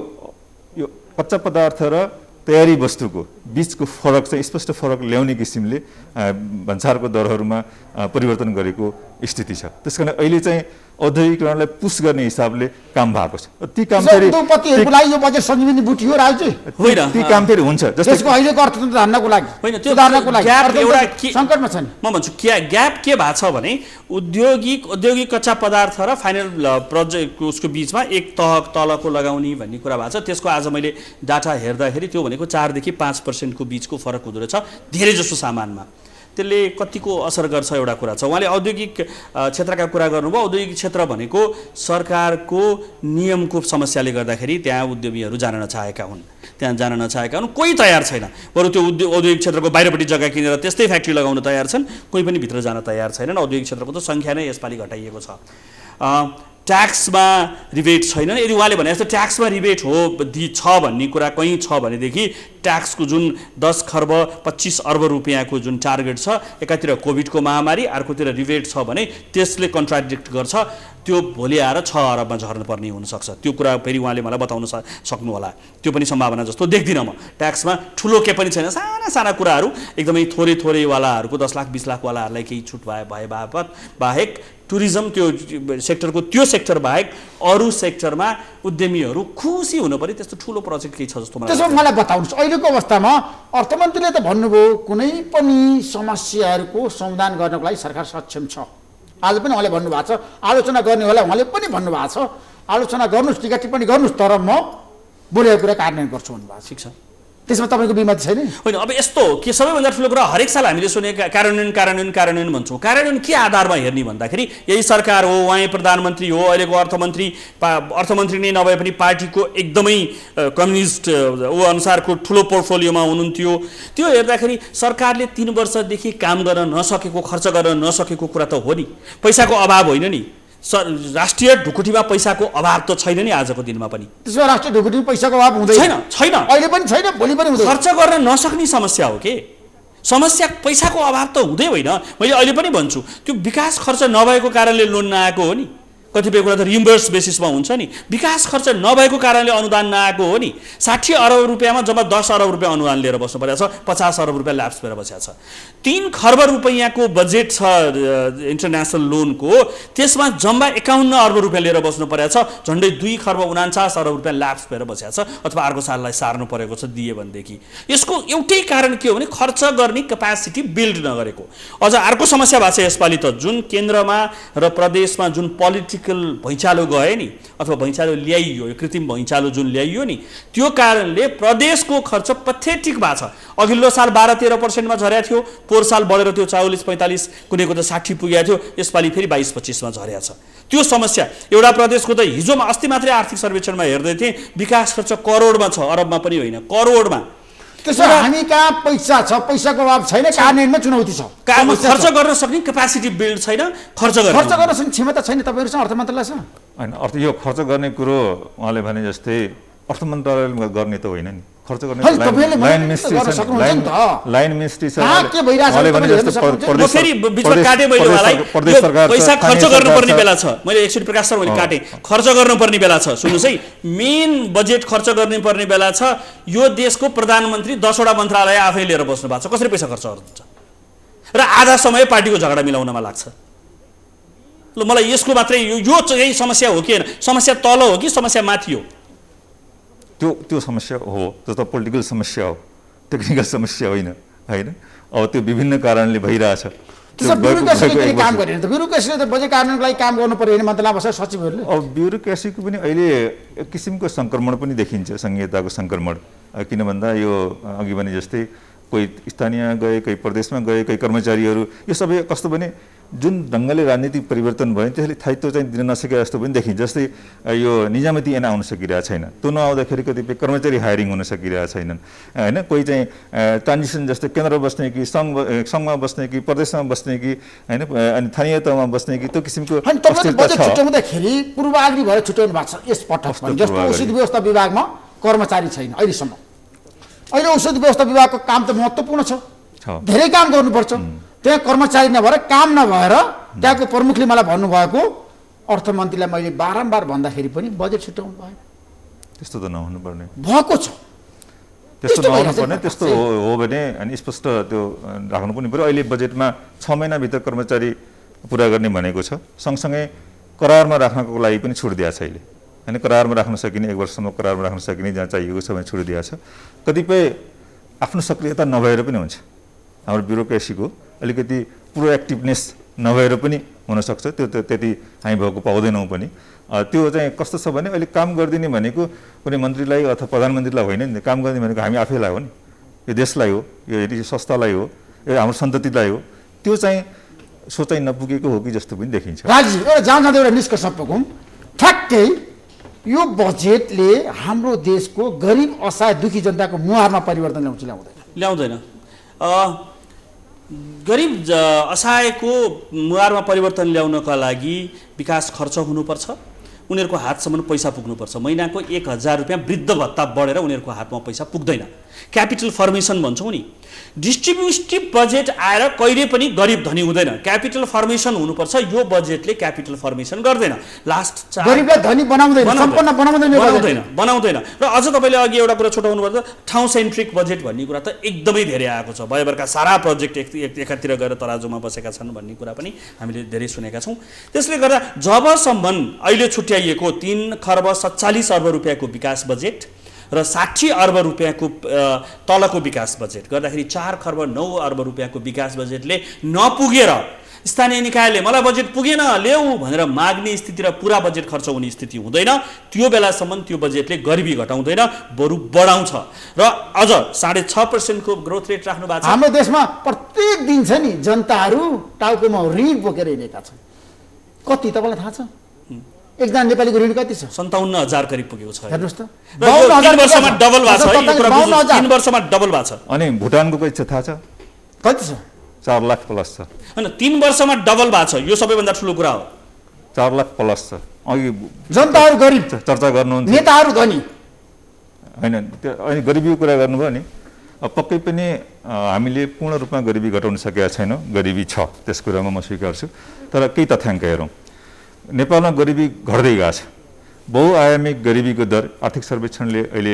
कच्चा पदार्थ र तयारी वस्तुको बीचको फरक चाहिँ स्पष्ट फरक ल्याउने किसिमले भन्सारको दरहरूमा परिवर्तन गरेको स्थिति छ। त्यसकारण अहिले चाहिँ औद्योगिकरणलाई पुस गर्ने हिसाबले काम भएको छ। ती काम फेरि उद्योगपतिहरूको लागि यो बजेट सञ्जीवनी बुटी हो राजु होइन, ती काम फेरि हुन्छ जस्तै त्यसको अहिलेको अर्थतन्त्र धान्नको लागि होइन, त्यो सुधार्नको लागि ग्याप एउटा सङ्कटमा छन्। म भन्छु ग्याप के भएको छ भने औद्योगिक कच्चा पदार्थ र फाइनल प्रोजेक्ट उसको बिचमा एक तह तलको लगाउने भन्ने कुरा भएको छ। त्यसको आज मैले डाटा हेर्दाखेरि त्यो भनेको 4 देखि 5% को बिचको फरक हुँदो रहेछ धेरै जसो सामानमा। त्यसले कतिको असर गर्छ एउटा कुरा छ। उहाँले औद्योगिक क्षेत्रका कुरा गर्नुभयो। औद्योगिक क्षेत्र भनेको सरकारको नियमको समस्याले गर्दाखेरि त्यहाँ उद्यमीहरू जान नचाहेका हुन्, कोही तयार छैन। बरु त्यो औद्योगिक क्षेत्रको बाहिरपट्टि जग्गा किनेर त्यस्तै फ्याक्ट्री लगाउन तयार छन्, कोही पनि भित्र जान तयार छैनन्। औद्योगिक क्षेत्रको त सङ्ख्या नै यसपालि घटाइएको छ। ट्याक्समा रिबेट छैन। यदि उहाँले भने जस्तो ट्याक्समा रिबेट छ भन्ने कुरा कहीँ छ भनेदेखि ट्याक्सको जुन 10 खर्ब 25 अर्ब रुपियाँको जुन टार्गेट छ, एकातिर कोभिडको महामारी, अर्कोतिर रिबेट छ भने त्यसले कन्ट्राडिक्ट गर्छ। त्यो भोलि आएर 6 अरबमा झर्नुपर्ने हुनसक्छ। त्यो कुरा फेरि उहाँले मलाई बताउन सक्नु होला। त्यो पनि सम्भावना जस्तो देख्दिनँ म। ट्याक्समा ठुलो के पनि छैन, साना साना कुराहरू एकदमै थोरैवालाहरूको 10 लाख 20 लाखवालाहरूलाई केही छुट भए बाहेक टुरिज्म त्यो सेक्टरको त्यो सेक्टर बाहेक अरू सेक्टरमा उद्यमीहरू खुसी हुनु पर्यो। त्यस्तो ठुलो प्रोजेक्ट केही छ जस्तो त्यसो मलाई बताउनुहोस्। अहिलेको अवस्थामा अर्थमन्त्रीले त भन्नुभयो कुनै पनि समस्याहरूको समाधान गर्नको लागि सरकार सक्षम छ। आज पनि उहाँले भन्नुभएको छ, आलोचना गर्ने होला उहाँले पनि भन्नुभएको छ, आलोचना गर्नुहोस्, टिका टिप्पणी गर्नुहोस्, तर म बोलेको कुरा कार्यान्वयन गर्छु भन्नुभएको छ। ठिक छ, त्यसमा तपाईँको विमत छैन? होइन, अब यस्तो के सबैभन्दा ठुलो कुरा हरेक साल हामीले सुने कार्यान्वयन भन्छौँ। कार्यान्वयन के आधारमा हेर्ने भन्दाखेरि यही सरकार हो, उहाँ प्रधानमन्त्री हो, अहिलेको अर्थमन्त्री नै नभए पनि पार्टीको एकदमै कम्युनिस्ट ऊ अनुसारको ठुलो पोर्टफोलियोमा हुनुहुन्थ्यो। त्यो हेर्दाखेरि सरकारले 3 वर्षदेखि काम गर्न नसकेको, खर्च गर्न नसकेको कुरा त हो नि। पैसाको अभाव होइन नि, राष्ट्रिय ढुकुटीमा पैसाको अभाव त छैन नि आजको दिनमा पनि। त्यसो भए राष्ट्रिय ढुकुटी पैसाको अभाव हुँदैन? छैन। अहिले पनि छैन, भोलि पनि हुँदैन। खर्च गर्न नसक्ने समस्या हो के? समस्या पैसाको अभाव त हुँदै होइन। मैले अहिले पनि भन्छु त्यो विकास खर्च नभएको कारणले लोन नआएको हो नि। कतिपय कुरा त रिम्बर्स बेसिसमा हुन्छ नि। विकास खर्च नभएको कारणले अनुदान नआएको हो नि। 60 अरब रुपियाँमा जम्मा 10 अरब रुपियाँ अनुदान लिएर बस्नु परेको छ, 50 अरब रुपियाँ ल्याप्स भएर बसेको छ। 3 खर्ब रुपियाँको बजेट छ इन्टरनेसनल लोनको, त्यसमा जम्मा 51 अरब रुपियाँ लिएर बस्नु परेको छ। झन्डै 2 खर्ब 49 अरब रुपियाँ ल्याप्स भएर बसेको छ, अथवा अर्को साललाई सार्नु परेको छ दिए भनेदेखि। यसको एउटै कारण के हो भने खर्च गर्ने क्यापासिटी बिल्ड नगरेको। अझ अर्को समस्या भएको छ यसपालि त, जुन केन्द्रमा र प्रदेशमा जुन पोलिटिकल भैँचालो गए नि, अथवा भैँचालो ल्याइयो, कृत्रिम भैँचालो जुन ल्याइयो नि, त्यो कारणले प्रदेशको खर्च पथेटिक भएको छ। अघिल्लो साल 12-13% झरेको थियो, पोहोर साल बढेर त्यो 44-45, कुनैको त 60 पुगेको थियो, यसपालि फेरि 22-25 झरेको छ। त्यो समस्या एउटा प्रदेशको त हिजोमा अस्ति मात्रै आर्थिक सर्वेक्षणमा हेर्दै थिएँ, विकास खर्च करोडमा छ, अरबमा पनि होइन, करोडमा। त्यसो हामी कहाँ पैसा छ, पैसाको अभाव छैन, कार्यान्वयनमा चुनौती छ। खर्च गर्न सक्ने क्यापासिटी बिल्ड छैन, खर्च गर्न सक्ने क्षमता छैन तपाईहरुसँग, अर्थ मन्त्रालयसँग हैन। यो खर्च गर्ने कुरो उहाँले भने जस्तै अर्थ मन्त्रालयले गर्ने त होइन नि। खर्च गर्ने लाइन मिनिस्ट्री छ, लाइन मिनिस्ट्री छ। उहाँले भने जस्तो फेरि बिचमा काटे मैले उहाँलाई, पैसा खर्च गर्नुपर्ने बेला छ। मैले एकचोटि प्रकाश सर मैले काटेँ, खर्च गर्नुपर्ने बेला छ। सुन्नुहोस् है, मेन बजेट खर्च गर्नुपर्ने बेला छ। यो देशको प्रधानमन्त्री 10 वटा मन्त्रालय आफै लिएर बस्नु भएको छ, कसरी पैसा खर्च गर्नुहुन्छ? र आधा समय पार्टीको झगडा मिलाउनमा लाग्छ। ल मलाई यसको मात्रै यो चाहिँ समस्या हो कि होइन? समस्या तल हो कि समस्या माथि हो? त्यो समस्या हो, त्यो त पोलिटिकल समस्या हो, टेक्निकल समस्या होइन हैन। अब त्यो विभिन्न कारणले भइरहेछ। ब्युरोक्रेसीले काम गरेन त, ब्युरोक्रेसीले त बजेट कार्यान्वयनको लागि काम गर्नु पर्यो होइन मन्त्रालय बसेर सचिवहरूले। अब ब्युरोक्रेसीको पनि अहिले एक किसिमको सङ्क्रमण पनि देखिन्छ, संहिताको सङ्क्रमण। किन भन्दा यो अघि भने जस्तै कोही स्थानीय गए, कोही प्रदेशमा गए, कोही कर्मचारीहरू, यो सबै कस्तो भने जुन ढङ्गले राजनीतिक परिवर्तन भयो त्यसले स्थायित्व चाहिँ दिन नसके जस्तो पनि देखिन्छ। जस्तै यो निजामती ऐन आउन सकिरहेको छैन, त्यो नआउँदाखेरि कतिपय कर्मचारी हायरिङ हुन सकिरहेको छैनन् होइन। कोही चाहिँ ट्रान्जिसन जस्तै केन्द्रमा बस्ने कि सङ्घमा बस्ने कि प्रदेशमा बस्ने कि होइन, अनि स्थानीय तहमा बस्ने कि त्यो किसिमको छुट्याउँदाखेरि पूर्वाग्रही भएर छुट्याउनु भएको छ। यस पटक जस्तो औषधि व्यवस्था विभागमा कर्मचारी छैन अहिलेसम्म। अहिले औषधि व्यवस्था विभागको काम त महत्त्वपूर्ण छ, धेरै काम गर्नुपर्छ। त्यहाँ कर्मचारी नभएर, काम नभएर त्यहाँको प्रमुखले मलाई भन्नुभएको, अर्थमन्त्रीलाई मैले बारम्बार भन्दाखेरि पनि बजेट छुट्याउनु भयो। त्यस्तो त नहुनुपर्ने भएको छ, त्यस्तो नहुनुपर्ने। त्यस्तो हो भने अनि स्पष्ट त्यो राख्नु पनि पऱ्यो। अहिले बजेटमा 6 महिनाभित्र कर्मचारी पुरा गर्ने भनेको छ। सँगसँगै करारमा राख्नको लागि पनि छुट दिएको छ अहिले होइन। करारमा राख्न सकिने, 1 वर्षसम्म करारमा राख्न सकिने, जहाँ चाहिएको छ भने छुट दिएको छ। कतिपय आफ्नो सक्रियता नभएर पनि हुन्छ, हाम्रो ब्युरोक्रेसीको अलिकति प्रोएक्टिभनेस नभएर पनि हुनसक्छ। त्यो त त्यति हामी भएको पाउँदैनौँ पनि। त्यो चाहिँ कस्तो छ भने अहिले काम गरिदिने भनेको कुनै मन्त्रीलाई अथवा प्रधानमन्त्रीलाई होइन नि, काम गर्ने भनेको हामी आफैलाई हो नि, यो देशलाई हो, यो संस्थालाई हो, यो हाम्रो सन्ततिलाई हो। त्यो चाहिँ सोचाइ नपुगेको हो कि जस्तो पनि देखिन्छ। राजी एउटा जाँदा एउटा निष्कर्ष पुगौँ, ठ्याक्कै यो बजेटले हाम्रो देशको गरिब असहाय दुखी जनताको मुहारमा परिवर्तन ल्याउँदैन। गरिब असहायको मुहारमा परिवर्तन ल्याउनका लागि विकास खर्च हुनुपर्छ, उनीहरूको हातसम्म पैसा पुग्नुपर्छ। महिनाको 1000 रुपियाँ वृद्ध भत्ता बढेर उनीहरूको हातमा पैसा पुग्दैन। क्यापिटल फर्मेसन भन्छौँ नि, डिस्ट्रिब्युटिभ बजेट आएर कहिले पनि गरिब धनी हुँदैन, क्यापिटल फर्मेसन हुनुपर्छ। यो बजेटले क्यापिटल फर्मेसन गर्दैन, लास्ट गरिबलाई धनी बनाउँदैन, सम्पन्न बनाउँदैन। र अझ तपाईँले अघि एउटा कुरा छुटाउनु पर्छ, ठाउँ सेन्ट्रिक बजेट भन्ने कुरा त एकदमै धेरै आएको छ। भयभरका सारा प्रोजेक्ट एकातिर गएर तराजुमा बसेका छन् भन्ने कुरा पनि हामीले धेरै सुनेका छौँ। त्यसले गर्दा जबसम्म अहिले छुट्याइएको 3 खर्ब 47 अर्ब रुपियाँको विकास बजेट र 60 अर्ब रुपियाँको तलको विकास बजेट गर्दाखेरि 4 खर्ब 9 अर्ब रुपियाँको विकास बजेटले नपुगेर स्थानीय निकायले मलाई बजेट पुगेन ल्याऊ भनेर माग्ने स्थिति र पुरा बजेट खर्च हुने स्थिति हुँदैन। त्यो बेलासम्म त्यो बजेटले गरिबी घटाउँदैन, बरु बढाउँछ। र अझ 6.5% को ग्रोथ रेट राख्नु भएको छ। हाम्रो देशमा प्रत्येक दिन छ नि जनताहरू टाउकोमा ऋण बोकेर हिँडेका छन्। कति तपाईँलाई थाहा छ? एकजना नेपालीको ऋण कति छ? 57,000 करिब पुगेको छ। हेर्नुहोस् त, 3 वर्षमा डबल भएको छ। 3 वर्षमा डबल भएको छ। अनि भुटानको कति छ थाहा छ? कति छ? 4 लाख प्लस छ। हैन, 3 वर्षमा डबल भएको छ। यो सबैभन्दा ठुलो कुरा हो। 4 लाख प्लस छ। अघि जनताहरू गरिब, चर्चा गर्नुहुन्छ नेताहरू धनी। होइन, त्यो अहिले गरिबीको कुरा गर्नुभयो नि, पक्कै पनि हामीले पूर्ण रूपमा गरिबी घटाउन सकेका छैनौँ। गरिबी छ, त्यस कुरामा म स्वीकार्छु। तर केही तथ्याङ्क हेरौँ, नेपालमा गरिबी घट्दै गएको छ। बहुआयामिक गरिबीको दर आर्थिक सर्वेक्षणले अहिले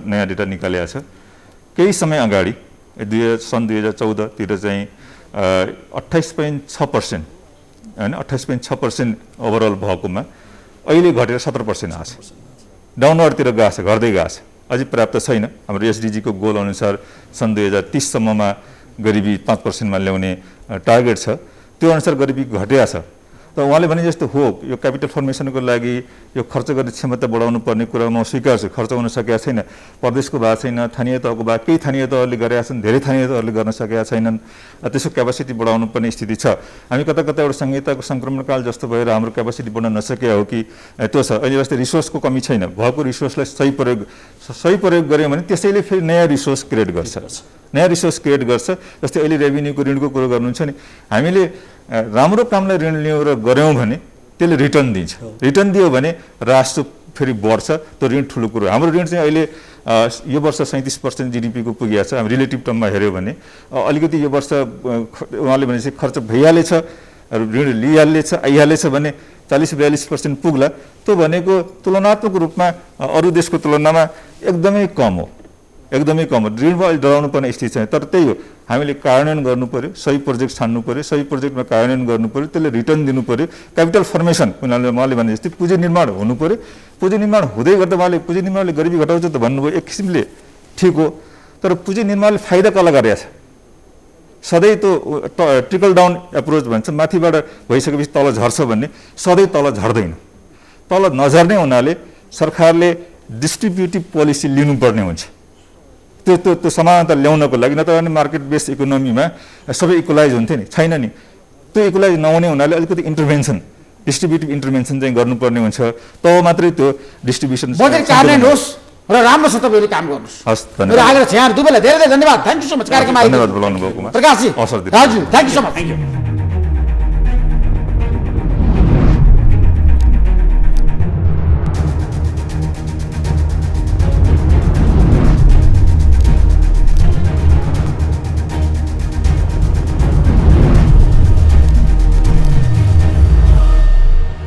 नयाँ डेटा निकालेको छ। केही समय अगाडि सन् 2014तिर चाहिँ 28.6%, होइन 28.6% ओभरअल भएकोमा अहिले घटेर 17% आएको छ। डाउनवर्डतिर गएको छ, घट्दै गएको छ। अझै पर्याप्त छैन। हाम्रो एसडिजीको गोल अनुसार सन् 2030सम्ममा गरिबी 5%मा ल्याउने टार्गेट छ। त्यो अनुसार गरिबी घटेको छ। त उहाँले भने जस्तो हो, यो क्यापिटल फर्मेसनको लागि यो खर्च गर्ने क्षमता बढाउनु पर्ने कुरा म स्वीकार्छु। खर्च हुन सकेका छैन, प्रदेशको भएको छैन, स्थानीय तहको भएको, केही स्थानीय तहले गरेका छन्, धेरै स्थानीय तहले गर्न सकेका छैनन्। त्यसको क्यापासिटी बढाउनु पर्ने स्थिति छ। हामी कता कता एउटा संहिताको सङ्क्रमणकाल जस्तो भएर हाम्रो क्यापासिटी बढ्न नसकेका हो कि त्यो छ। अहिले जस्तै रिसोर्सको कमी छैन, भएको रिसोर्सलाई सही प्रयोग गऱ्यो भने त्यसैले फेरि नयाँ रिसोर्स क्रिएट गर्छ। नयाँ रिसोर्स क्रिएट गर्छ। जस्तै अहिले रेभिन्यूको ऋणको कुरो गर्नुहुन्छ नि, हामीले राम्रो कामलाई ऋण लियौँ र गऱ्यौँ भने त्यसले रिटर्न दिन्छ। रिटर्न दियो भने राष्ट्र फेरि बढ्छ। त्यो ऋण ठुलो कुरो। हाम्रो ऋण चाहिँ अहिले यो वर्ष 37% जिडिपीको पुगेको छ। हामी रिलेटिभ टर्ममा हेऱ्यौँ भने अलिकति यो वर्ष उहाँले भनेपछि खर्च भइहालेछ, ऋण लिइहालेछ, आइहालेछ भने 40-42% पुग्ला। त्यो भनेको तुलनात्मक रूपमा अरू देशको तुलनामा एकदमै कम हो, एकदमै कम हो। ऋणमा अहिले डराउनु पर्ने स्थिति छैन। तर त्यही हो, हामीले कार्यान्वयन गर्नु पऱ्यो, सही प्रोजेक्ट छान्नु पऱ्यो, सही प्रोजेक्टमा कार्यान्वयन गर्नु पऱ्यो, त्यसले रिटर्न दिनु पऱ्यो। क्यापिटल फर्मेसन उहाँले भने जस्तै पुँजी निर्माण हुनु पऱ्यो। पुँजी निर्माण हुँदै गर्दा उहाँले पुँजी निर्माणले गरिबी घटाउँछ त भन्नुभयो, एक किसिमले ठिक हो। तर पुँजी निर्माणले फाइदा कसलाई गरेको छ? सधैँ त्यो ट्रिकल डाउन एप्रोच भन्छ, माथिबाट भइसकेपछि तल झर्छ भन्ने, सधैँ तल झर्दैन। तल नझर्ने हुनाले सरकारले डिस्ट्रिब्युटिभ पोलिसी लिनुपर्ने हुन्छ। त्यो समानता ल्याउनको लागि, नत्र भने मार्केट बेस्ड इकोनोमीमा सबै इक्वलाइज हुन्थ्यो नि, छैन नि। त्यो इक्वलाइज नहुने हुनाले अलिकति इन्टरभेन्सन, डिस्ट्रिब्युटिभ इन्टरभेन्सन चाहिँ गर्नुपर्ने हुन्छ। तब मात्रै त्यो डिस्ट्रिब्युसन बजेट कार्यान्वयन होस् र राम्रो छ। तपाईँले काम गर्नुहोस्। हस्, मेरो धन्यवाद। आग्रह छ। यहाँ दुवैलाई धेरै धेरै धन्यवाद। थ्याङ्क यू सो मच कार्यक्रममा धन्यवाद बोलाउनु भएकोमा। प्रकाशजी, अवसर दिनु। Raju, thank you so much. Thank you.